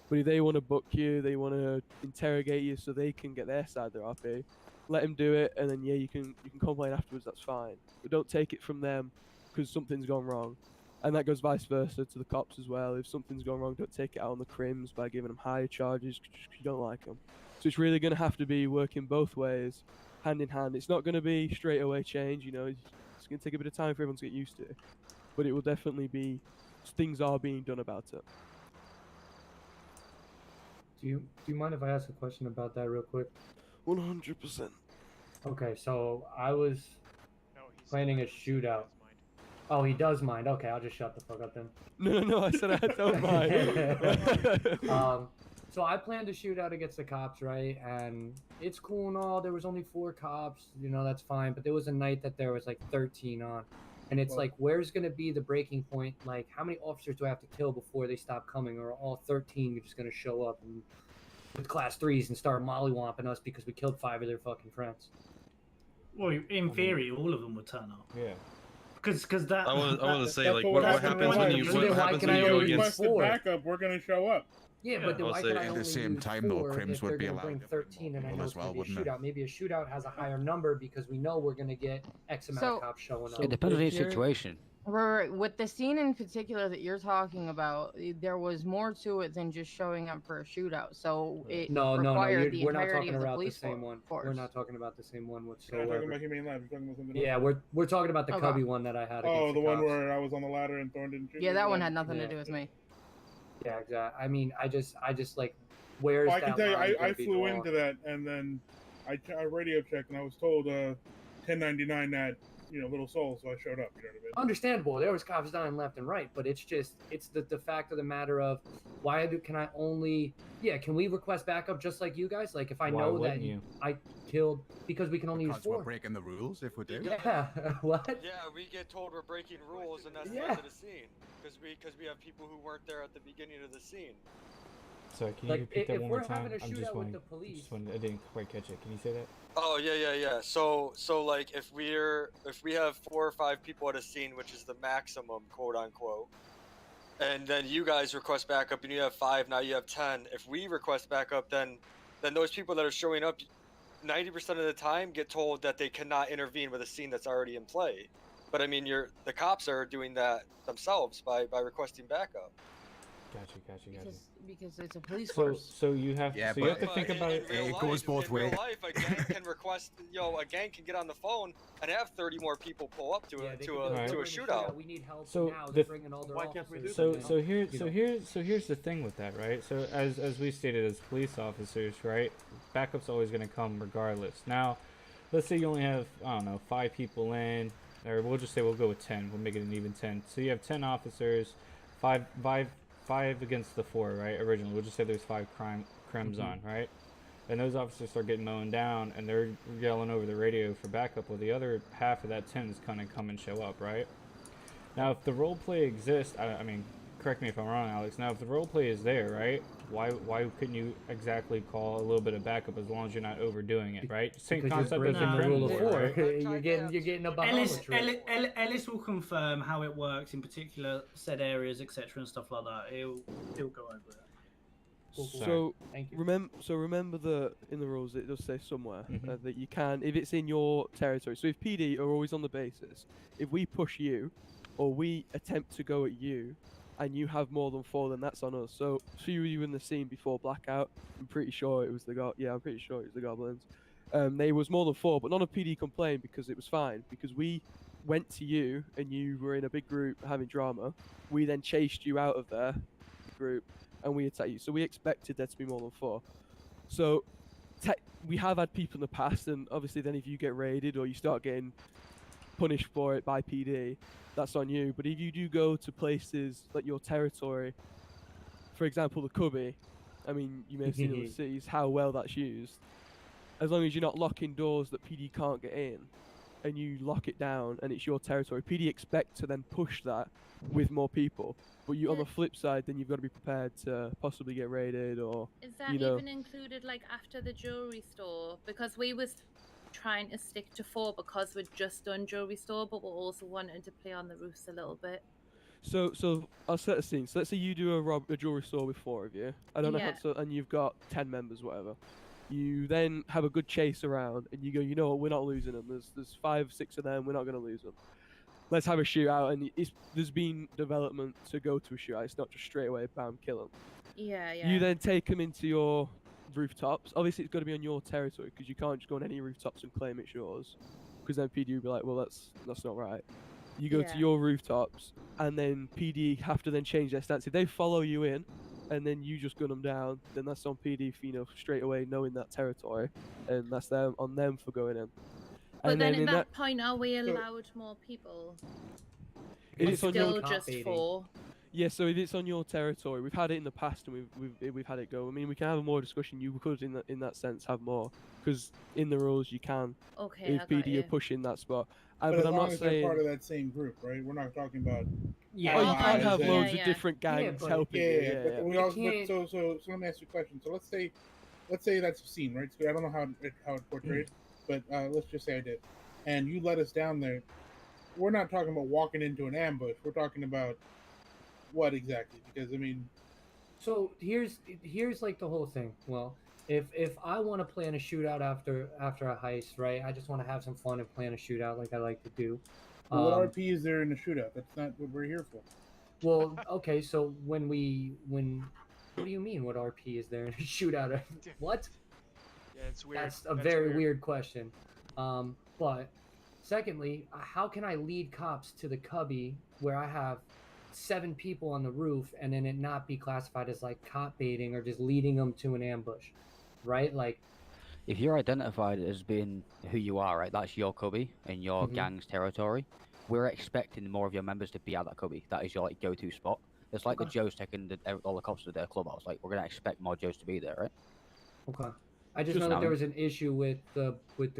But if they want to book you, they want to interrogate you so they can get their side of their RP, let them do it, and then yeah, you can complain afterwards. That's fine. But don't take it from them because something's gone wrong. And that goes vice versa to the cops as well. If something's gone wrong, don't take it out on the Crims by giving them higher charges because you don't like them. So it's really going to have to be working both ways, hand in hand. It's not going to be straight away change, you know. It's going to take a bit of time for everyone to get used to it. But it will definitely be, things are being done about it. Do you mind if I ask a question about that real quick? 100%. Okay, so I was planning a shootout. Oh, he does mind. Okay, I'll just shut the fuck up then. No, I said I don't mind. So I planned a shootout against the cops, right? And it's cool and all. There was only 4 cops, you know, that's fine. But there was a night that there was like 13 on. And it's like, where's going to be the breaking point? Like, how many officers do I have to kill before they stop coming? Or all 13 are just going to show up and with class 3s and start mollywomping us because we killed 5 of their fucking friends? Well, in theory, all of them would turn up. Yeah. Because that. I want to say, like, what happens when you go against the backup? We're going to show up. Yeah, but then why can I at only the same use time, though, 4 Crims if would they're be gonna allowed bring 13 and I know as it's well, going to be a wouldn't it? shootout. Maybe a shootout has a higher number because we know we're going to get X amount of cops showing up. It depends on each situation. Right. With the scene in particular that you're talking about, there was more to it than just showing up for a shootout. So it required the we're not entirety talking of the about the police same one. force. We're not talking about the same one We're whatsoever. not talking about Humane Lab. We're talking about something else. Yeah, we're talking about the Okay. Cubby one that I had. Oh, against the one cops. where I was on the ladder and Thorn didn't shoot me? Yeah, that one had nothing to do with me. Yeah, exactly. I mean, I just like, where's Well, I that can tell you, line I gonna be flew drawn? into that, and then I radio checked, and I was told 1099 that, you know, little soul, so I showed up. You know what I mean? Understandable. There was cops dying left and right, but it's the fact of the matter of can I only can we request backup just like you guys? Like if I know that I killed because we can only use 4. We're breaking the rules if we do. Yeah. What? Yeah, we get told we're breaking rules, and that's the Yeah. end of the scene because we have people who weren't there at the beginning of the scene. Sorry, can you Like, repeat that if one more we're time? having a shootout with the police- I didn't quite catch it. Can you say that? Oh yeah. So like if we have 4 or 5 people at a scene, which is the maximum, quote unquote, and then you guys request backup and you have 5, now you have 10. If we request backup, then those people that are showing up 90% of the time get told that they cannot intervene with a scene that's already in play. But I mean, the cops are doing that themselves by requesting backup. Because it's a police So, force. so you have, Yeah, so you have to but think about it. In real It life, goes both in real ways. life, a gang can request, a gang can get on the phone and have 30 more people pull up to Yeah, a they to could a go, Right. to a "We're in shootout. We need help So now." the They're bringing all their Why can't we do officers. So and so then, here you so know. here's the thing with that, right? So as we stated as police officers, right? Backup's always going to come regardless. Now, let's say you only have, I don't know, 5 people in, or we'll just say we'll go with 10. We'll make it an even 10. So you have 10 officers, five against the 4, right? Originally, we'll just say there's 5 crimes on, right? And those officers start getting mown down, and they're yelling over the radio for backup. Well, the other half of that 10 is going to come and show up, right? Now, if the role play exists, I mean, correct me if I'm wrong, Alex. Now, if the role play is there, right? Why couldn't you exactly call a little bit of backup as long as you're not overdoing it, right? Same Because concept you're as the breaking the rule of criminal, 4. right? You're getting a Ellis, Bahama trip. Ellis will confirm how it works in particular said areas, etc., and stuff like that. He'll go over it. So Thank you. remember that in the rules it does say somewhere Mhm. that you can, if it's in your territory. So if PD are always on the basis, if we push you, or we attempt to go at you, and you have more than 4, then that's on us. So few of you in the scene before blackout, I'm pretty sure it was the goblins. There was more than 4, but none of PD complained because it was fine, because we went to you and you were in a big group having drama. We then chased you out of there, group, and we attacked you. So we expected there to be more than 4. So we have had people in the past, and obviously then if you get raided or you start getting punished for it by PD, that's on you. But if you do go to places like your territory, for example the cubby, I mean, you may have seen in the cities how well that's used. As long as you're not locking doors that PD can't get in, and you lock it down and it's your territory, PD expect to then push that with more people. But you, on the flip side, then you've got to be prepared to possibly get raided, or Is that you know. even included, like after the jewelry store? Because we was trying to stick to 4 because we'd just done jewelry store, but we're also wanting to play on the roofs a little bit. So I'll set a scene. So let's say you do a jewelry store with 4 of you. I don't know how. Yeah. So, and you've got 10 members, whatever. You then have a good chase around, and you go, you know what, we're not losing them. There's 5, 6 of them. We're not going to lose them. Let's have a shootout, and there's been development to go to a shootout. It's not just straight away, bam, kill them. Yeah. You then take them into your rooftops. Obviously, it's got to be on your territory because you can't just go on any rooftops and claim it's yours. Because then PD will be like, well, that's not right. You go to your rooftops, and then PD have to then change their stance. If they follow you in, and then you just gun them down, then that's on PD for, straight away knowing that territory, and that's on them for going in. But And then in at that point, are we allowed more people? If Or it's on still your just 4? Yeah, so if it's on your territory, we've had it in the past, and we've had it go. I mean, we can have a more discussion. You could, in that sense, have more, because in the rules you can. Okay, If I got PD you. are pushing that spot, But but as I'm long not as they're saying. part of that same group, right? We're not talking about. Yeah, you can't have allies loads and- of different gangs but- helping yeah, you. yeah, Yeah, but yeah. we also. But so let me ask you a question. So let's say that's a scene, right? So I don't know how it portrayed, but let's just say I did, and you let us down there. We're not talking about walking into an ambush. We're talking about what exactly? Because I mean, So here's like the whole thing. Well, if I want to plan a shootout after a heist, right? I just want to have some fun and plan a shootout like I like to do. what RP is there in the shootout? That's not what we're here for. Well, okay, so when what do you mean? What RP is there in a shootout? What? Yeah, it's weird. That's a very weird question. But secondly, how can I lead cops to the cubby where I have 7 people on the roof and then it not be classified as like cop baiting or just leading them to an ambush, right? Like, If you're identified as being who you are, right, that's your cubby in your Mhm. gang's territory. We're expecting more of your members to be at that cubby. That is your go-to spot. It's like the Joes taking all the cops to their clubhouse. Like, we're gonna expect more Joes to be there, right? okay. I just know that there was an issue with the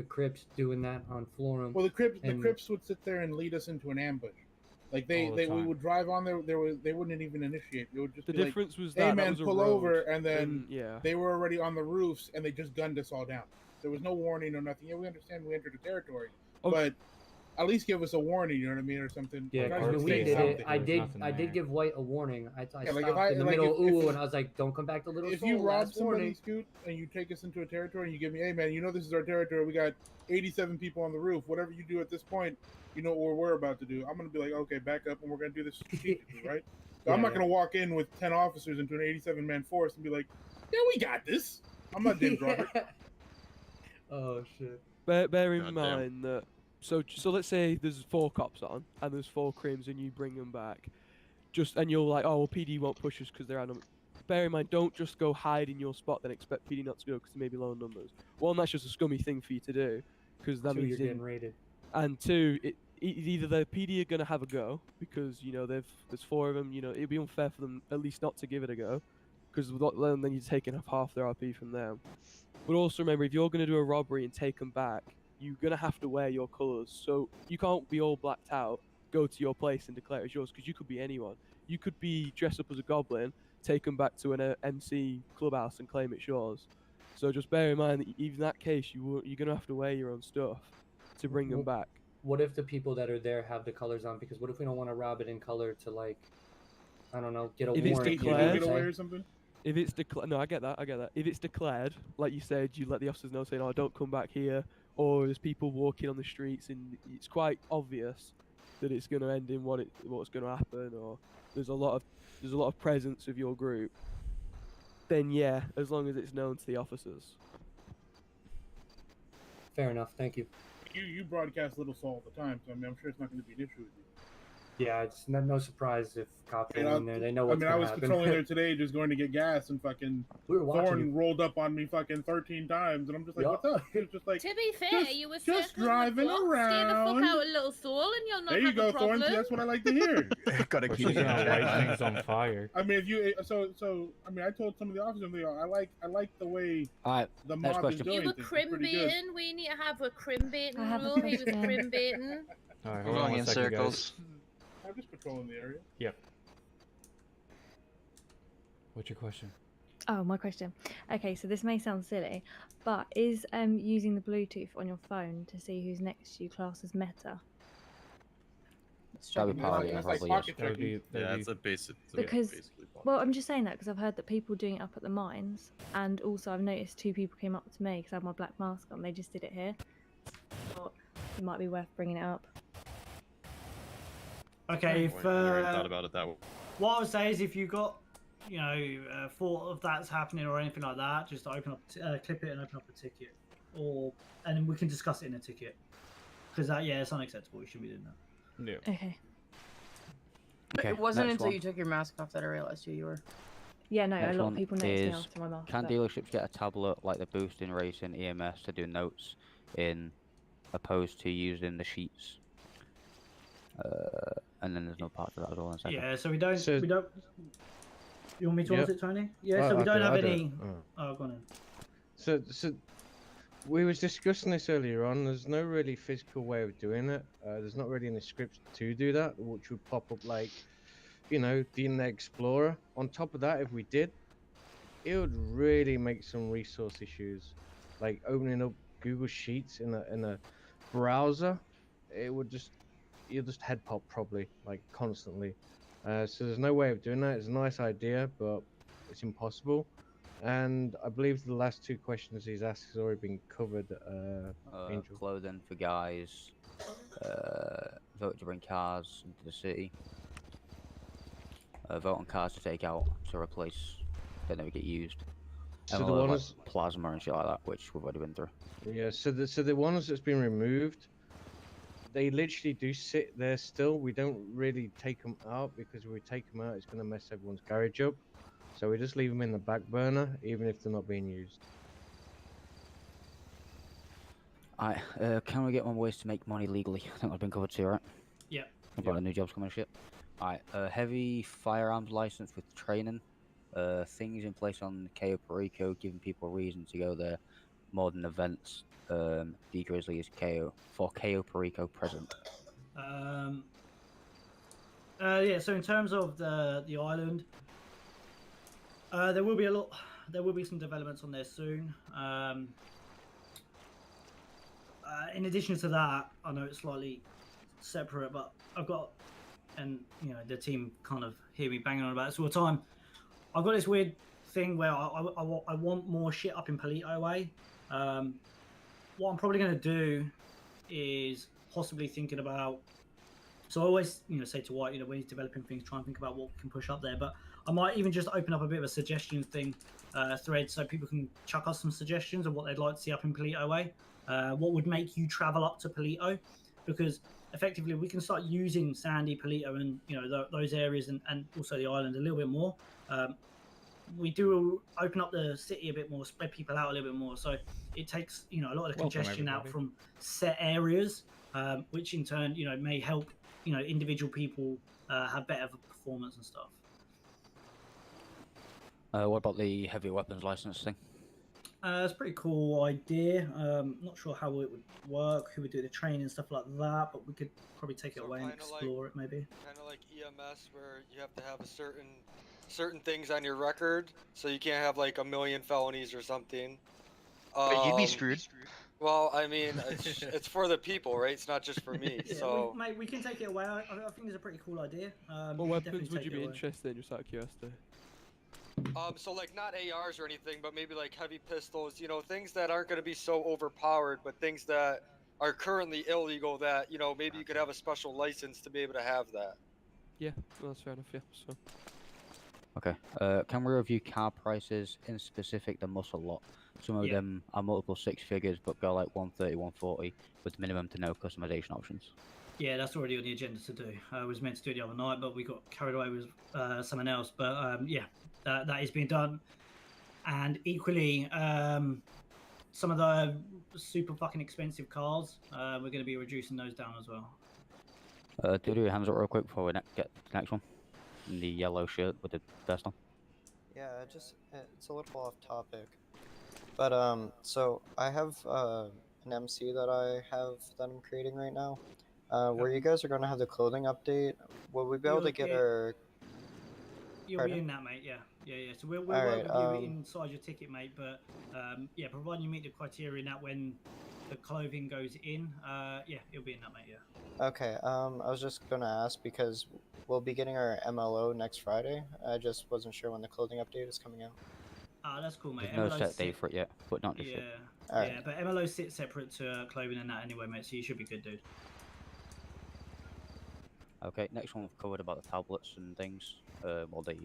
Crips doing that on Florum. Well, the Crips and- would sit there and lead us into an ambush. Like All the we time. would drive on there. They wouldn't even initiate. It would just The be difference like, was "Hey that man, was a pull road, over," and then and, yeah. they were already on the roofs and they just gunned us all down. There was no warning or nothing. Yeah, we understand we entered the territory, but at least give us a warning. You know what I mean, or something. Yeah, Try because to when we say did it, something. I did give White a warning. I Yeah, like, stopped in the middle of if ooh, you- and I was like, "Don't come back to Little If Soul." you rob last somebody, warning. Scoot, and you take us into a territory, and you give me, "Hey man, you know this is our territory. We got 87 people on the roof. Whatever you do at this point, you know what we're about to do." I'm gonna be like, "Okay, back up, and we're gonna do this strategically, right?" So I'm not gonna walk in with 10 officers into an 87-man force and be like, "Yeah, we got this." I'm not James Robert. Oh shit. Bear in God damn. mind that so let's say there's 4 cops on and there's 4 crims and you bring them back, and you're like, oh well, PD won't push us because they're out. Bear in mind, don't just go hide in your spot then expect PD not to go because there may be low numbers. One, that's just a scummy thing for you to do because that 2, means you're getting raided. and 2, either the PD are gonna have a go because there's 4 of them. It'd be unfair for them at least not to give it a go because then you're taking up half their RP from them. But also remember, if you're going to do a robbery and take them back, you're going to have to wear your colours. So you can't be all blacked out, go to your place and declare it as yours, because you could be anyone. You could be dressed up as a goblin, take them back to an MC clubhouse and claim it's yours. So just bear in mind that even in that case, you're going to have to wear your own stuff to bring them back. What if the people that are there have the colors on? Because what if we don't want to rob it in color to, like, I don't know, get a If warrant? it's declared, Get away or something? If it's declared, no, I get that. If it's declared, like you said, you let the officers know, saying, "Oh, don't come back here," or there's people walking on the streets, and it's quite obvious that it's going to end in what's going to happen, or there's a lot of presence of your group. Then yeah, as long as it's known to the officers. Fair enough. Thank you. You broadcast Little Soul all the time, so I mean, I'm sure it's not going to be an issue with you. Yeah, it's no surprise if cops You are know, in there. They know what's I was happen. patrolling there today, just going to get gas, and fucking We were watching Thorn you. rolled up on me fucking 13 times, and I'm just like, Yup. "What's up?" He was just like, To be fair, just- you were just circling driving the block. Stay the fuck around. out of Little Soul, and you'll not "There you have go, a problem. Thorn. See, that's what I like to hear." Gotta Or keep she's it in gonna check. light things on fire. I mean, if you I mean, I told some of the officers, I like the way Alright, the next mob is question. doing You were things. It's crim pretty good. baiting. We need to have a crim baiting I have a rule. He was question. crim baiting. Alright, We're hold on going one in second, guys. circles. I'm just patrolling the area. Yep. What's your question? Oh, my question. Okay, so this may sound silly, but is using the Bluetooth on your phone to see who's next to you class as meta? That'd be part of it, That's like probably, pocket yes. That would checking. be, Yeah, it's a basic. Because, basically well, I'm just saying that because I've heard that people doing it up at the mines, and also I've noticed 2 people came up to me because I had my black mask on. They just did it here. Thought it might be worth bringing it up. Okay, if I never thought about it that way. what I would say is if you got, thought of that's happening or anything like that, just open up, clip it and open up a ticket, and then we can discuss it in a ticket. Because it's unacceptable. You shouldn't be doing that. Yeah. Okay. Okay, It wasn't next until one. you took your mask off that I realized who you were. Yeah, no, Next a lot one of people noticed me is, after my mask. can but- dealerships get a tablet like the Boost in Racing EMS to do notes in, opposed to using the sheets? And then there's no part to that as well in a second. Yeah, so we don't. So- You want me to Yep. answer it, Tony? Yeah, Oh, so we don't okay, have I'll do any. it. Oh, go on then. So we was discussing this earlier on. There's no really physical way of doing it. There's not really any scripts to do that, which would pop up like, the Internet Explorer. On top of that, if we did, it would really make some resource issues, like opening up Google Sheets in a browser. It would you'll just head pop probably like constantly. So there's no way of doing that. It's a nice idea, but it's impossible. And I believe the last 2 questions he's asked has already been covered. Angel. Clothing for guys, vote to bring cars into the city, vote on cars to take out to replace that never get used. So And the all of, ones- like, plasma and shit like that, which we've already been through. Yeah, so the ones that's been removed, they literally do sit there still. We don't really take them out because if we take them out, it's going to mess everyone's garage up. So we just leave them in the back burner, even if they're not being used. Alright, can we get more ways to make money legally? I think that's been covered too, right? Yeah. About the new jobs coming and shit. Alright, heavy firearms license with training. Things in place on Cayo Perico, giving people a reason to go there. More than events. D Grizzly is for Cayo Perico present. Yeah. So in terms of the island, there will be some developments on there soon. In addition to that, I know it's slightly separate, but I've got, and the team kind of hear me banging on about this all the time. I've got this weird thing where I want more shit up in Polito way. What I'm probably going to do is possibly thinking about So I always, say to White, when he's developing things, try and think about what we can push up there. But I might even just open up a bit of a suggestion thing thread so people can chuck us some suggestions of what they'd like to see up in Polito Way. What would make you travel up to Polito? Because effectively we can start using Sandy, Polito, and those areas, and also the island a little bit more. We do open up the city a bit more, spread people out a little bit more, so it takes a lot of the congestion out from set areas, which in turn may help individual people have better performance and stuff. What about the heavy weapons license thing? It's a pretty cool idea. Not sure how it would work, who would do the training and stuff like that, but we could probably take it away and explore it maybe. Kind of like EMS, where you have to have a certain things on your record, so you can't have like a million felonies or something. But you'd be screwed. Well, I mean, it's for the people, right? It's not just for me. Yeah, so mate, we can take it away. I think it's a pretty cool idea. What weapons would you be away. interested in, just out of curiosity? So like not ARs or anything, but maybe like heavy pistols, things that aren't going to be so overpowered, but things that are currently illegal that, maybe you could have a special license to be able to have that. Yeah, well, that's fair enough, yeah. So. Okay, can we review car prices, in specific the muscle lot? Some of them are multiple six figures, but go like 130, 140, with minimum to no customization options. Yeah, that's already on the agenda to do. I was meant to do it the other night, but we got carried away with someone else. But yeah, that is being done. And equally, some of the super fucking expensive cars, we're going to be reducing those down as well. Do your hands up real quick before we get to the next one. In the yellow shirt with the vest on. Yeah, it's a little off topic. But so I have an MC that I'm creating right now. Where you guys are going to have the clothing update, will we be able to get our... You'll be in that, mate, yeah. So we'll work with you inside your ticket, mate, but yeah, providing you meet the criteria in that when the clothing goes in, yeah, it'll be in that, mate, yeah. Okay, I was just going to ask because we'll be getting our MLO next Friday. I just wasn't sure when the clothing update is coming out. That's cool, mate. There's no set date for it yet, but not just yet. Yeah, but MLO sits separate to clothing and that anyway, mate, so you should be good, dude. Okay, next one we've covered about the tablets and things, or the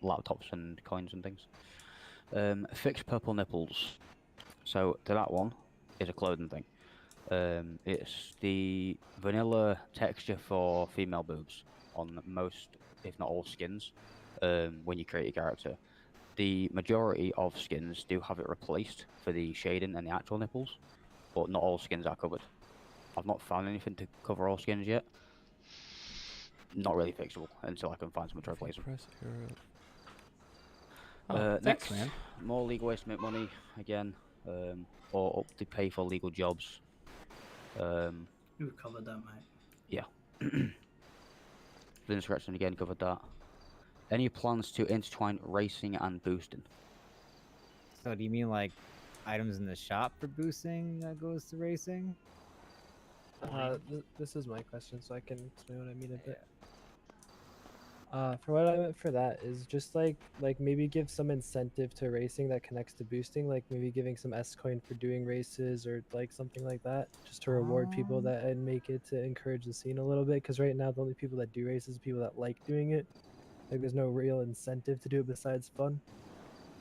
laptops and coins and things. Fixed purple nipples. So to that one is a clothing thing. It's the vanilla texture for female boobs on most, if not all, skins when you create your character. The majority of skins do have it replaced for the shading and the actual nipples, but not all skins are covered. I've not found anything to cover all skins yet. Not really fixable until I can find someone to replace them. Next, thanks, man. More legal ways to make money again, or up to pay for legal jobs. We've covered that, mate. Yeah. Flynn Scratching again covered that. Any plans to intertwine racing and boosting? So do you mean like items in the shop for boosting that goes to racing? This is my question, so I can explain what I mean a bit. For what I meant for that is just like maybe give some incentive to racing that connects to boosting, like maybe giving some S coin for doing races or like something like that, just to reward people that and make it to encourage the scene a little bit. Because right now the only people that do races are people that like doing it. Like there's no real incentive to do it besides fun.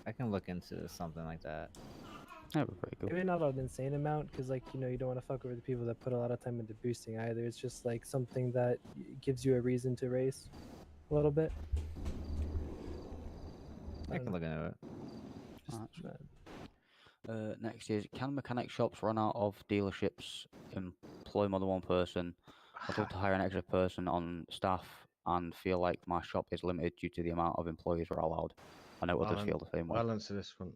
I can look into something like that. That would be pretty cool. Maybe not an insane amount, because like you don't want to fuck over the people that put a lot of time into boosting either. It's just like something that gives you a reason to race a little bit. I can look into it. Next is, can mechanic shops run out of dealerships, employ more than one person? I'd love to hire an extra person on staff and feel like my shop is limited due to the amount of employees we're allowed. I know others feel the same way. I'll answer this one.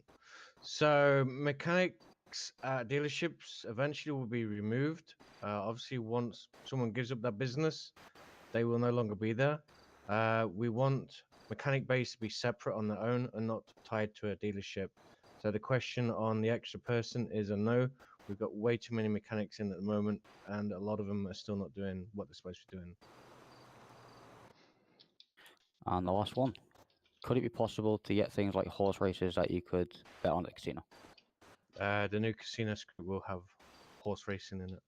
So mechanics at dealerships eventually will be removed. Obviously, once someone gives up that business, they will no longer be there. We want mechanic base to be separate on their own and not tied to a dealership. So the question on the extra person is a no. We've got way too many mechanics in at the moment, and a lot of them are still not doing what they're supposed to be doing. And the last one. Could it be possible to get things like horse races that you could bet on at the casino? The new casino script will have horse racing in it.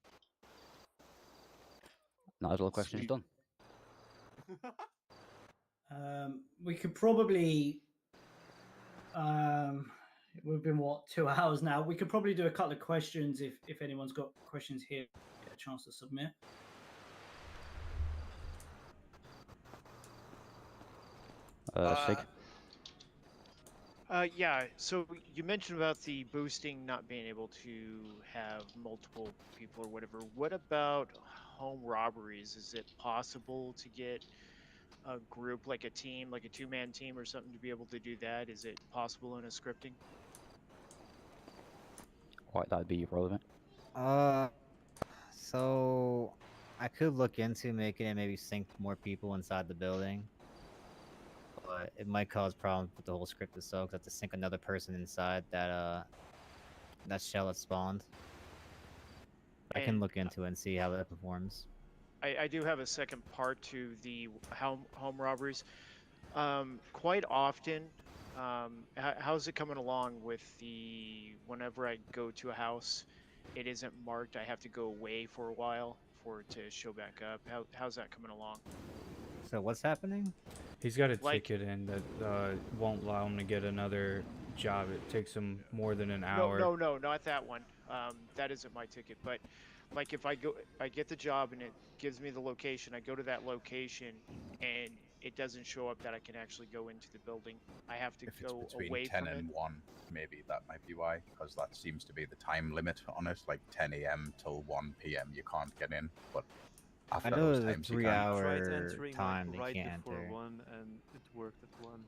Not as all questions Sweet. done. We could probably. We've been what 2 hours now. We could probably do a couple of questions if anyone's got questions here. Get a chance to submit. Sig. Yeah, so you mentioned about the boosting not being able to have multiple people or whatever. What about home robberies? Is it possible to get a group, like a team, like a two-man team or something, to be able to do that? Is it possible in a scripting? Why that'd be relevant? So I could look into making it maybe sync more people inside the building, but it might cause problems with the whole script itself. 'Cause I have to sync another person inside that shell that spawned. I can And look into it and see how that performs. I do have a second part to the home robberies. Quite often, how's it coming along with whenever I go to a house, it isn't marked. I have to go away for a while for it to show back up. How's that coming along? So what's happening? He's got a Like- ticket in that won't allow him to get another job. It takes him more than an hour. No, not that one. That isn't my ticket. But like if I get the job and it gives me the location, I go to that location and it doesn't show up that I can actually go into the building. I have to If it's go between away 10 from and it. 1, maybe that might be why, because that seems to be the time limit on it. Like 10 a.m. till 1 p.m. you can't get in, but after I know those there's a times you can. 3-hour Tried entering time like they right can't before enter. 1 and it worked at 1.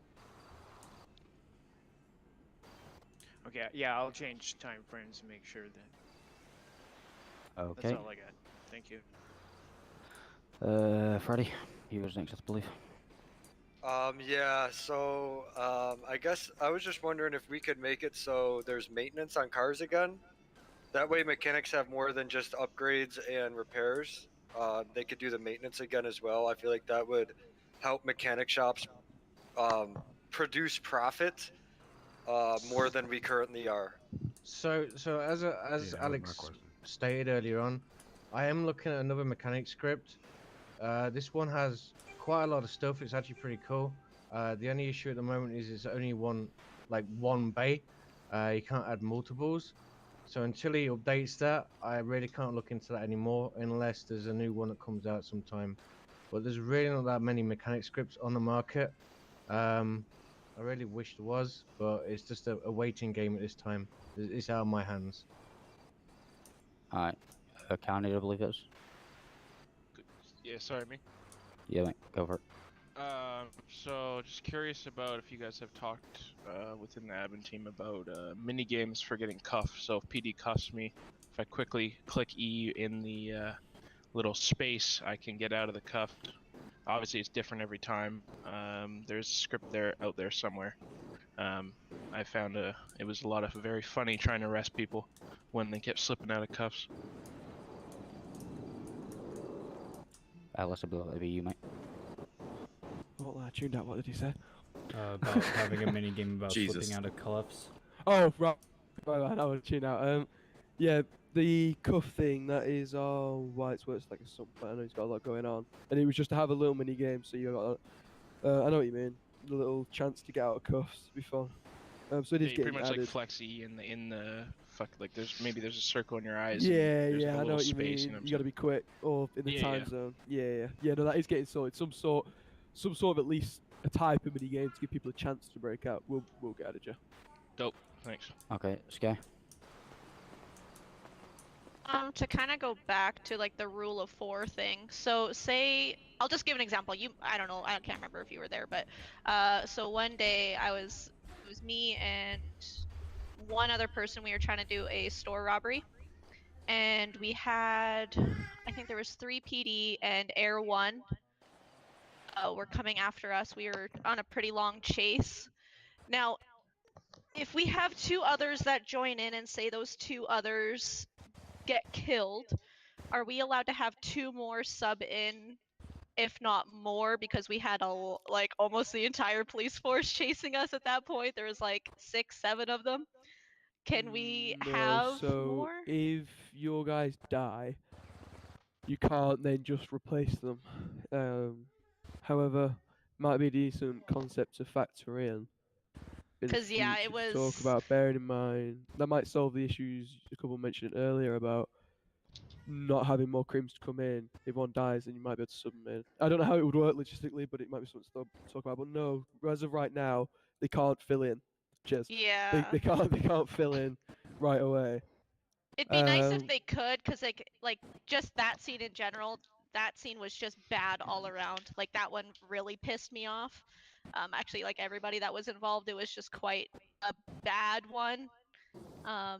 Okay, yeah, I'll change time frames to make sure that. Okay. That's all I got. Thank you. Freddy, you was next, I believe. Yeah, so I guess I was just wondering if we could make it so there's maintenance on cars again. That way mechanics have more than just upgrades and repairs. They could do the maintenance again as well. I feel like that would help mechanic shops produce profit more than we currently are. So as Alex stated earlier on, I am looking at another mechanic script. This one has quite a lot of stuff. It's actually pretty cool. The only issue at the moment is it's only one bay. You can't add multiples. So until he updates that, I really can't look into that anymore unless there's a new one that comes out sometime. But there's really not that many mechanic scripts on the market. I really wish there was, but it's just a waiting game at this time. It's out of my hands. Alright. County, I believe it is. Yeah, sorry, me. Yeah, mate, go for it. So just curious about if you guys have talked within the admin team about mini games for getting cuffed. So if PD cuffs me, if I quickly click E in the little space, I can get out of the cuff. Obviously, it's different every time. There's a script out there somewhere. I found it was a lot of very funny trying to arrest people when they kept slipping out of cuffs. Alice, I believe that'd be you, mate. What? I tuned out. What did he say? About having a mini game about Jesus. slipping out of cuffs. Oh, right. I was tuned out. Yeah, the cuff thing, that is why it's works like a sub, but I know he's got a lot going on. And it was just to have a little mini game, so you got, I know what you mean, a little chance to get out of cuffs to be fun. So it is Yeah, you getting pretty much added. like flex E in the fuck, like there's a circle in your eyes. Yeah, and there's yeah, like a I know little what you space, mean. know what I'm You got to be quick, or in the Yeah, time yeah. zone. Yeah. No, that is getting sorted. Some sort of at least a type of mini game to give people a chance to break out. We'll get added, yeah. Dope. Thanks. Okay, Sky. To kind of go back to like the rule of 4 thing. So say I'll just give an example. I don't know, I can't remember if you were there, but so one day it was me and one other person. We were trying to do a store robbery, and we had, I think there was 3 PD and Air 1 were coming after us. We were on a pretty long chase. Now, if we have 2 others that join in and say those 2 others get killed, are we allowed to have 2 more sub in, if not more, because we had like almost the entire police force chasing us at that point? There was like 6, 7 of them. Can we No, have so more? if your guys die, you can't then just replace them. However, might be a decent concept to factor in the 'Cause, yeah, it future to talk was- about. Bearing in mind that might solve the issues a couple mentioned earlier about not having more creams to come in. If one dies, then you might be able to sub them in. I don't know how it would work logistically, but it might be something to talk about. But no, as of right now, they can't fill in. Just Yeah. they can't fill in right away. It'd be nice if they could, cause like just that scene in general, that scene was just bad all around. Like that one really pissed me off. Actually, like everybody that was involved, it was just quite a bad one.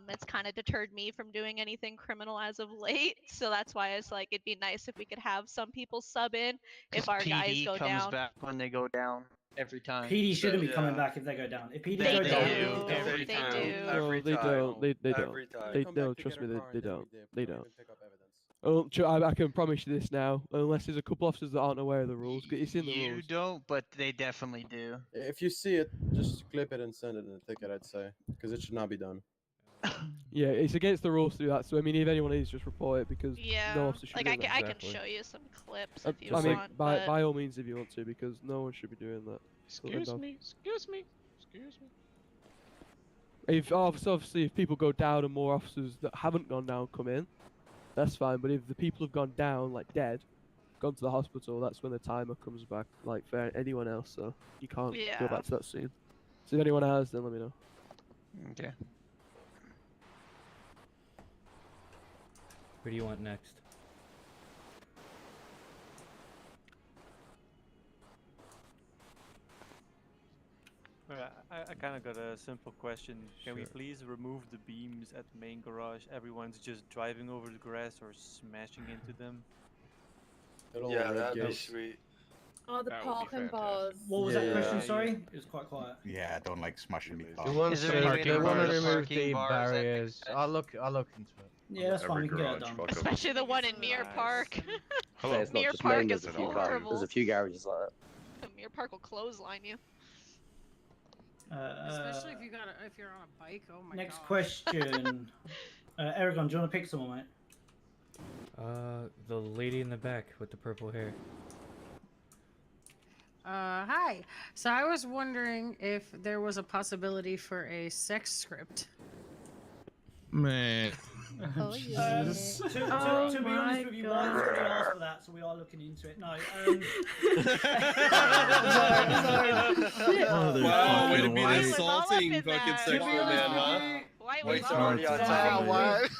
It's kind of deterred me from doing anything criminal as of late, so that's why it's like it'd be nice if we could have some people sub in if our guys PD go comes down. back when they go down every time. PD shouldn't be coming back if they go down. If PD They go down, do. they Every do. time. No, they don't. They don't. Every time. They Come no. back to Trust get me, our car they and then don't. we They don't don't. even pick up evidence. Oh, I can promise you this now. Unless there's a couple officers that aren't aware of the rules, 'cause it's in the You rules. don't, but they definitely do. If you see it, just clip it and send it in a ticket, I'd say, because it should not be done. Yeah, it's against the rules to do that. So I mean, if anyone is, just report it because Yeah, no officer should like be I doing can, that. I can show you some clips Uh, if you I mean, want. by but... all means, if you want to, because no one should be doing that. Excuse me. Excuse me. Excuse me. If obviously if people go down and more officers that haven't gone down come in, that's fine. But if the people have gone down like dead, gone to the hospital, that's when the timer comes back. Like for anyone else, so you can't go Yeah. back to that scene. So if anyone has, then let me know. Okay. Where do you want next? I kind of got a simple question. Can we Sure. please remove the beams at the main garage? Everyone's just driving over the grass or smashing into them. Yeah, that'd be sweet. Oh, the That would be parking bars. What was that question? Sorry, it was quite quiet. Yeah, I don't like smashing the car. They want Is to, there any way they to want to remove the remove parking the bars at the barriers. I'll look into it. Yeah, that's fine. We can get it done. Especially the one in Mirror Park. Hello. It's not Mirror just Park main, is there's a few horrible. There's a few garages like that. Mirror Park will clothesline you. Especially if you're on a bike. Oh my Next gosh. question. Aragon, do you want to pick someone, mate? The lady in the back with the purple hair. Hi. So I was wondering if there was a possibility for a sex script. Man. Oh, To be Oh honest my with you, Ryan's God. already asked for that, so we are looking into it. No. Wow, way to be Why the was all up assaulting in fucking that? sexual man, huh? White's already on top of it.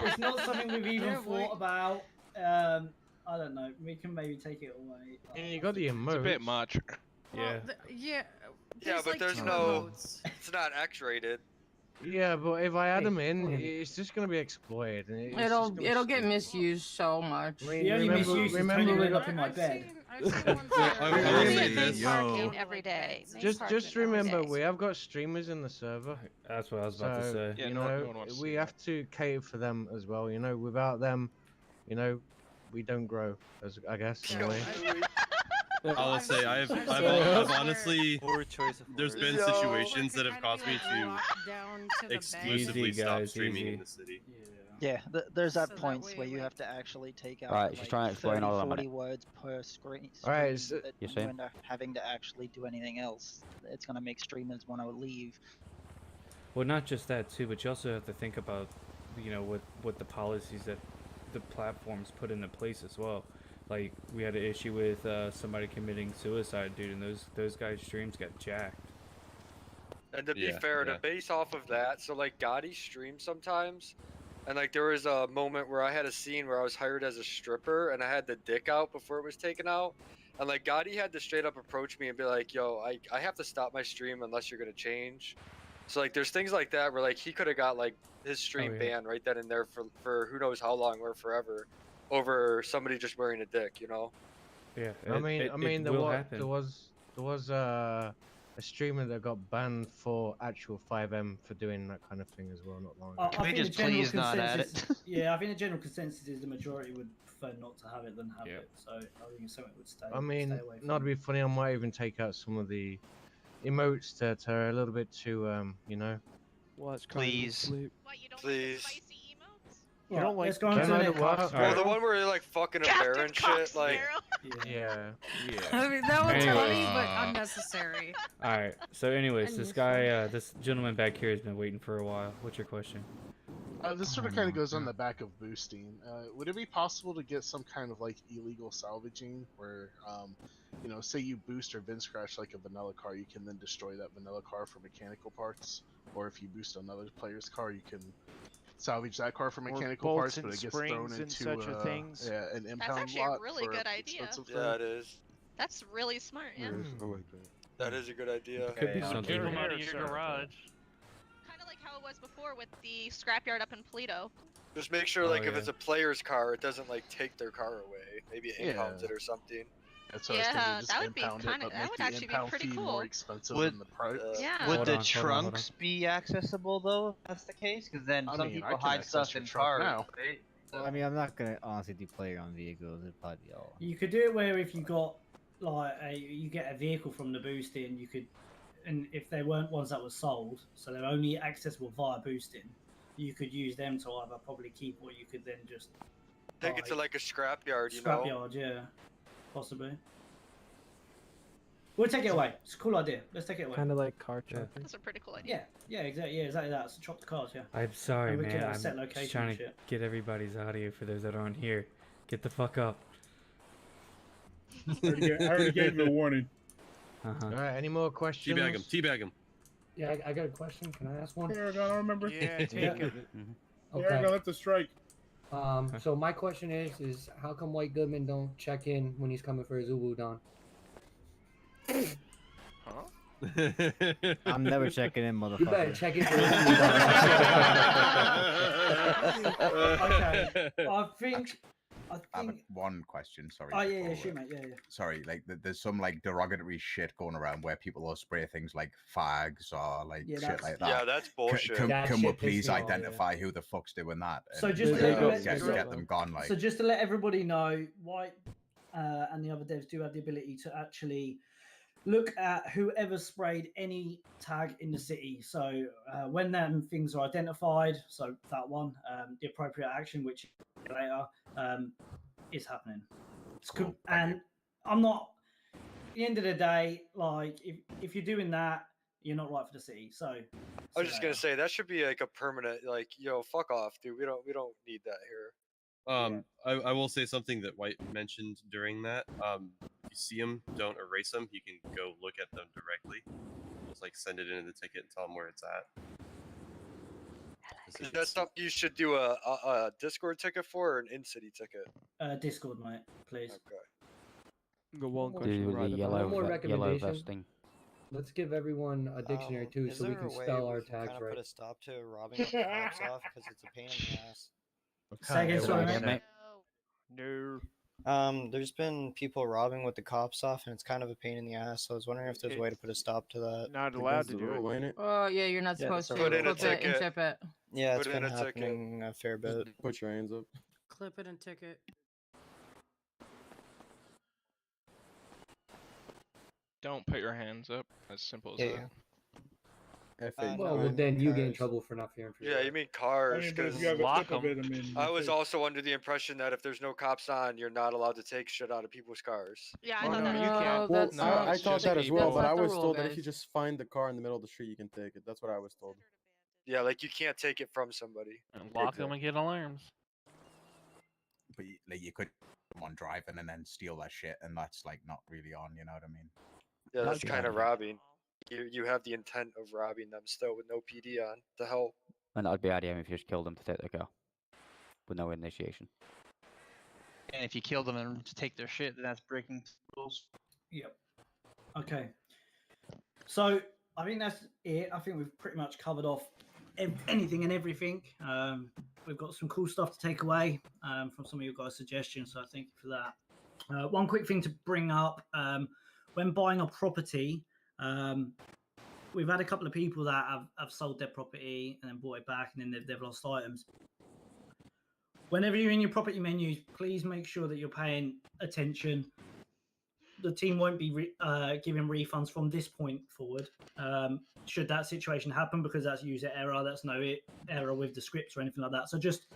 It's not something we've even thought about. I don't know. We can maybe take it away. Yeah, you got the emotes. It's a bit much. Yeah. Yeah. Yeah, but like there's two no. emotes. It's not X-rated. Yeah, but if I add them in, it's just gonna be exploited. And it's just It'll gonna it'll get stink. misused so much. I mean, The only remember- misuse is remember Tony when- up in my bed. I will say this. Parking every day. Just remember, we have got streamers in the server. That's what I was about to So, say. Yeah, you no know, one wants to we see have to cater for them as well. You know, without them, you know, we don't grow. As I guess in a way. I will say I've honestly Poor choice of there's been words. situations that have caused me to exclusively Easy, stop guys, streaming easy. in the city. Yeah, there's at points where you have to actually take out Alright, just like try and explain 30, all of them, 40 innit? words per screen. Alright, screen so- that You you see? end up having to actually do anything else. It's gonna make streamers want to leave. Well, not just that too, but you also have to think about, you know, what the policies that the platforms put into place as well. Like we had an issue with somebody committing suicide, dude, and those guys' streams got jacked. And to be Yeah, fair, yeah. to base off of that, so like Gotti streams sometimes, and like there was a moment where I had a scene where I was hired as a stripper and I had the dick out before it was taken out, and like Gotti had to straight up approach me and be like, "Yo, I have to stop my stream unless you're gonna change." So like there's things like that where like he could have got like his stream yeah. banned right then and there for who knows how long or forever over somebody just wearing a dick, you know? Yeah, I mean, there will was happen. there was a streamer that got banned for actual 5M for doing that kind of thing as well, not long ago. I think the general consensus- Yeah, I think the general consensus is the majority would prefer not to have it than have it. So I think it's something that would stay. I mean, stay away from. not to be funny, I might even take out some of the emotes that are a little bit too, you know. Well, it's Please. Please. You don't like let's go on to the Captain next Cock one. Well, the Sparrow? one where you're like fucking a bear and shit, like. Yeah. I mean, that was Anyway. funny, but unnecessary. All right. So, anyways, this Unusual. guy, this gentleman back here has been waiting for a while. What's your question? This sort of kind of goes on the back of boosting. Would it be possible to get some kind of like illegal salvaging where, you know, say you boost or bin scratch like a vanilla car, you can then destroy that vanilla car for mechanical parts, or if you boost another player's car, you can salvage that car for mechanical bolts parts, and but it gets thrown springs and into such a things. yeah, an That's impound actually a lot really for good an idea. expensive Yeah, thing. it is. That's really smart. Yeah. I like that. That is a good idea. Could be Okay, something. keep 'em here. out of your garage. Kind of like how it was before with the scrapyard up in Polito. Just make sure, Oh, like, if yeah. it's a player's car, it doesn't like take their car away. Maybe it impounds Yeah. it or something. That's what I was thinking. Yeah, Just that would be impound kinda- it, but that make would the actually be impound pretty fee cool. more expensive Would- than the price. Yeah. Would Hold the on, hold on, hold on. trunks be accessible though? If that's the case, because then I some mean, I people can hide access stuff your in truck cars. now. Right? Well, I mean, I'm not gonna honestly do player on vehicles. It'd probably be all. You could do it where if you got like you get a vehicle from the boosting, you could, and if they weren't ones that were sold, so they're only accessible via boosting, you could use them to either probably keep or you could then just Take it to like a scrapyard, you know. scrapyard, yeah, possibly. We'll take it away. It's a cool idea. Let's take it away. Kind of like car Yeah. chopping. That's a pretty cool idea. Yeah, exactly. Yeah, exactly that. So chop the cars, yeah. I'm sorry, And we can man. have a I'm set just location trying and to shit. get everybody's audio for those that aren't here. Get the fuck up. I already gave him a warning. Uh-huh. All right. Any more questions? Teabag him. Teabag him. Yeah, I got a question. Can I ask one? Yeah, I don't remember. Yeah, take Yeah. it. Yeah, I Okay. got the strike. So my question is how come White Goodman don't check in when he's coming for his Ubu Don? I'm never checking in, motherfucker. You better check in for his Okay, I think. I have one question. Sorry. Oh yeah, before, shoot, mate. Yeah. Sorry, like there's some like derogatory shit going around where people will spray things like fags or like Yeah, shit that's- like that. Yeah, that's bullshit. Can That we shit please pisses me off, identify who the fuck's doing that? So and, just like, get them gone. Like, So just to let everybody know, White and the other devs do have the ability to actually look at whoever sprayed any tag in the city. So when them things are identified, so that one, the appropriate action, which later, is happening. It's Cool, cool. And I'm not. At the end of the day, like if you're doing that, you're not right for the city. So I was just gonna say that should be like a permanent, like, yo, fuck off, dude. We don't need that here. I will say something that White mentioned during that. If you see them, don't erase them. You can go look at them directly. Just like send it into the ticket and tell them where it's at. Is that stuff you should do a Discord ticket for or an in-city ticket? Discord, mate, please. Okay. Got one Do question the right about yellow One more yellow recommendation. vesting. Let's give everyone a dictionary too, Is so we there can a way spell our we can tags kinda right. put a stop to robbing the cops off because it's a pain in the ass. Say again, sorry, Yeah, mate. No. There's been people robbing with the cops off, and it's kind of a pain in the ass. So I was wondering if there's a way to put a stop to that. Not allowed to do it. Ain't it? Oh yeah, you're not Yeah, supposed to that's right. clip Put in a it and ticket. chip it. Yeah, it's Put in been a ticket. happening a fair bit. Put your hands up. Clip it and ticket. Don't put your hands up. As simple as Yeah, that. Well, then you get in trouble for not fearing for Yeah, you mean cars? I mean, but if 'cause you have a clip of it, I mean, I was also under the impression that if there's no cops on, you're not allowed to take shit out of people's cars. Yeah, Oh, no, you can't. Well, No, I it's thought just that as well, people. but I That's not the was rule, told that if guys. you just find the car in the middle of the street, you can take it. That's what I was told. Yeah, like you can't take it from somebody. And lock them and get alarms. but like you could someone driving and then steal that shit, and that's like not really on. You know what I mean? Yeah, that's That's kind of bad. robbing. You have the intent of robbing them still with no PD on to help. And that would be IDM if you just killed them to take their car. With no initiation. And if you kill them and just take their shit, then that's breaking rules. Yep. Okay. So I think that's it. I think we've pretty much covered off anything and everything. We've got some cool stuff to take away from some of you guys' suggestions, so I thank you for that. One quick thing to bring up, when buying a property, we've had a couple of people that have sold their property and then bought it back and then they've lost items. Whenever you're in your property menus, please make sure that you're paying attention. The team won't be giving refunds from this point forward. Should that situation happen, because that's user error, that's no error with the scripts or anything like that. So just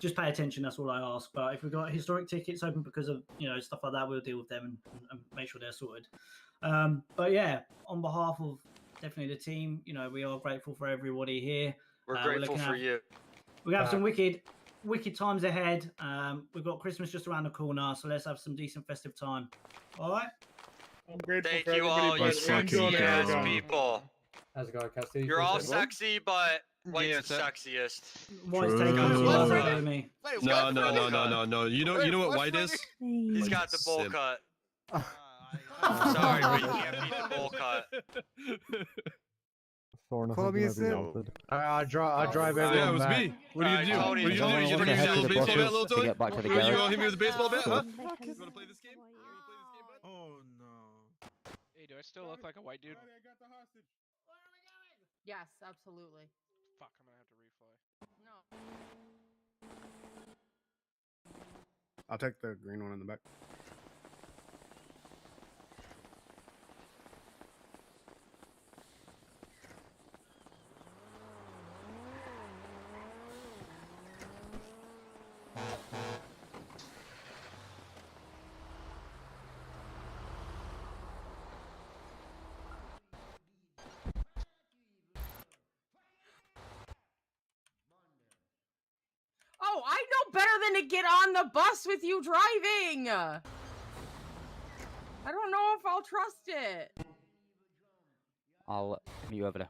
just pay attention. That's all I ask. But if we've got historic tickets open because of stuff like that, we'll deal with them and make sure they're sorted. But yeah, on behalf of definitely the team, we are grateful for everybody here. We're grateful for you. We have some wicked times ahead. We've got Christmas just around the corner, so let's have some decent festive time. All right. I'm grateful Thank for you all, you everybody, but sexy ass people. Asgard, Custody. You're all sexy, but White's the what's up? sexiest. White's taking me. No. You know what White is? He's got the bowl Simp. cut. Sorry, but you can't beat the bowl cut. Call me a simp. I drive everyone Yeah, it was back. me. What are you gonna do? Tony, What are you gonna do? You gonna Head use to your the little baseball bat, bushes little to Tony? get back to the You garage. gonna hit me with a baseball bat, huh? You wanna play this game? Oh no. Hey, do I still look like a white dude? Yes, absolutely. Fuck, I'm gonna have to refly. No. I'll take the green one in the back. Oh, I know better than to get on the bus with you driving. I don't know if I'll trust it. I'll meet you over there.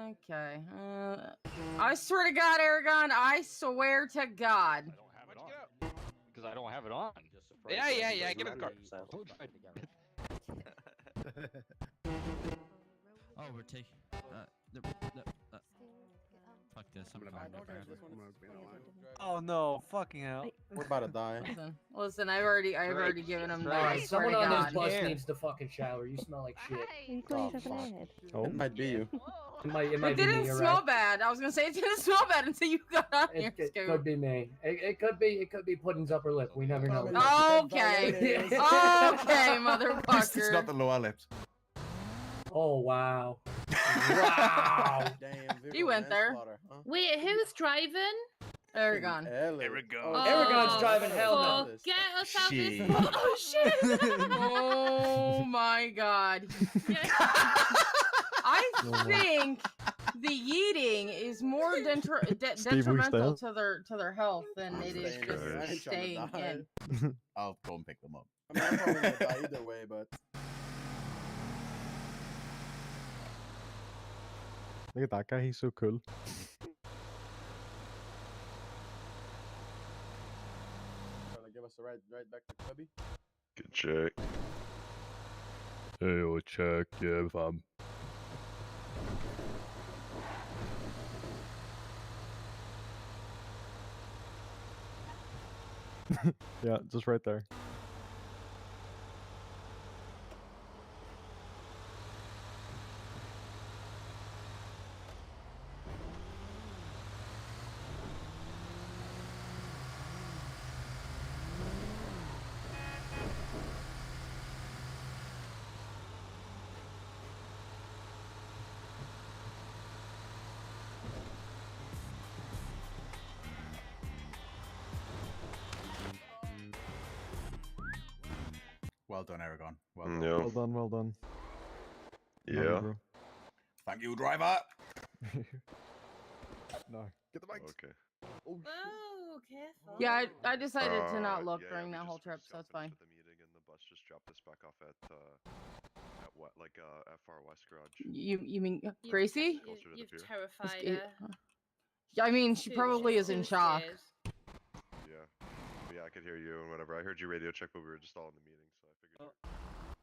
Okay. I swear to God, Aragon, I swear to God. Because I don't have it on. Yeah, give it the card. Oh, we're taking. Fuck this. I'm Oh no! Fucking hell. We're about to die. Listen, I've already given him. Alright, I swear someone to on God. this bus needs to fucking shower. You smell like shit. Oh, fuck. It might be you. It might It be didn't me, you're smell right. bad. I was gonna say it didn't smell bad until you got on here. It Scoot. could be me. It could be Pudding's upper lip. We never know. Okay. Okay, It's motherfucker. not the lower lips. Oh wow. Wow. Damn, He went there. Wait, who's driving? Aragon. Aragon. Aragon's driving. Hell no. Get us out this. Shit. Oh shit! Oh my God. I think the yeeting is more detrimental to their health than it is just staying in. I'll go and pick them up. I mean, I'm probably gonna die either way, but Look at that guy, he's so cool. trying to give us a ride back to Cubby. Good check. Hey, we'll check. Yeah, fam. Yeah, just right there. Well done, Aragon. Well done. Yeah. Well done, well done. Love you, Yeah. bro. Thank you, driver. No, get the bike. Okay. Oh, careful. Yeah, I decided to not look yeah, during we that whole just trip, so it's fine. the meeting and the bus just dropped us back off at what, like at Far West Garage. You mean Gracie? Closer to the You've pier. terrified It- her. Yeah, I mean, she probably is in shock. Yeah. But yeah, I could hear you and whatever. I heard you radio check, but we were just all in the meeting, so I figured.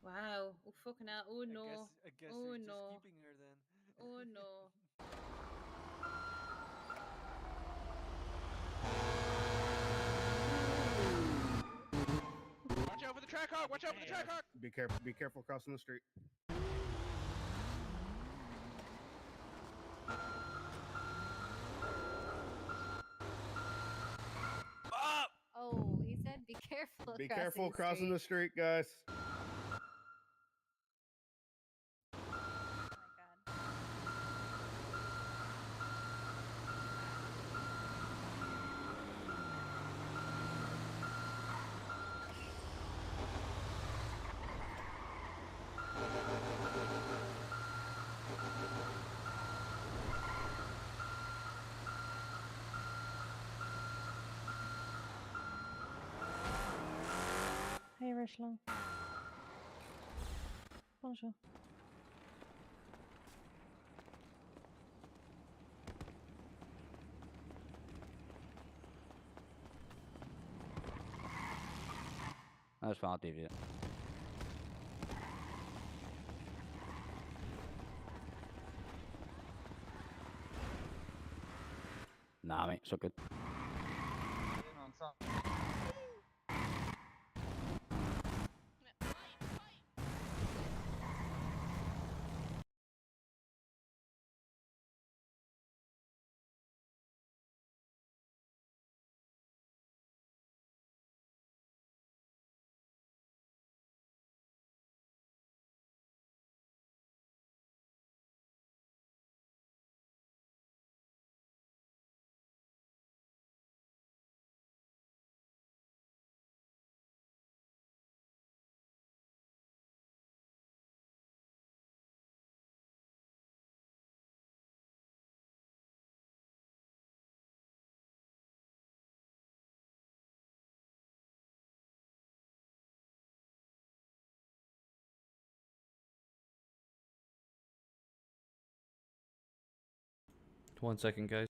Wow. Oh fucking hell. Oh no. I guess Oh you're no. just keeping her then. Oh no. Watch out for the track hog! Watch out for the track hog! Be careful crossing the street. Oh, he said be careful. Be careful crossing the street, guys. Ursula. Bonjour. That's fine, I'll deviate. Nah, mate, so good. One second, guys.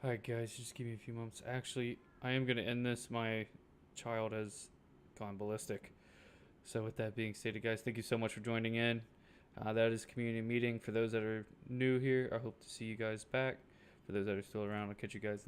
Alright guys, just give me a few moments. Actually, I am going to end this. My child has gone ballistic. So with that being stated, guys, thank you so much for joining in. That is community meeting. For those that are new here, I hope to see you guys back. For those that are still around, I'll catch you guys in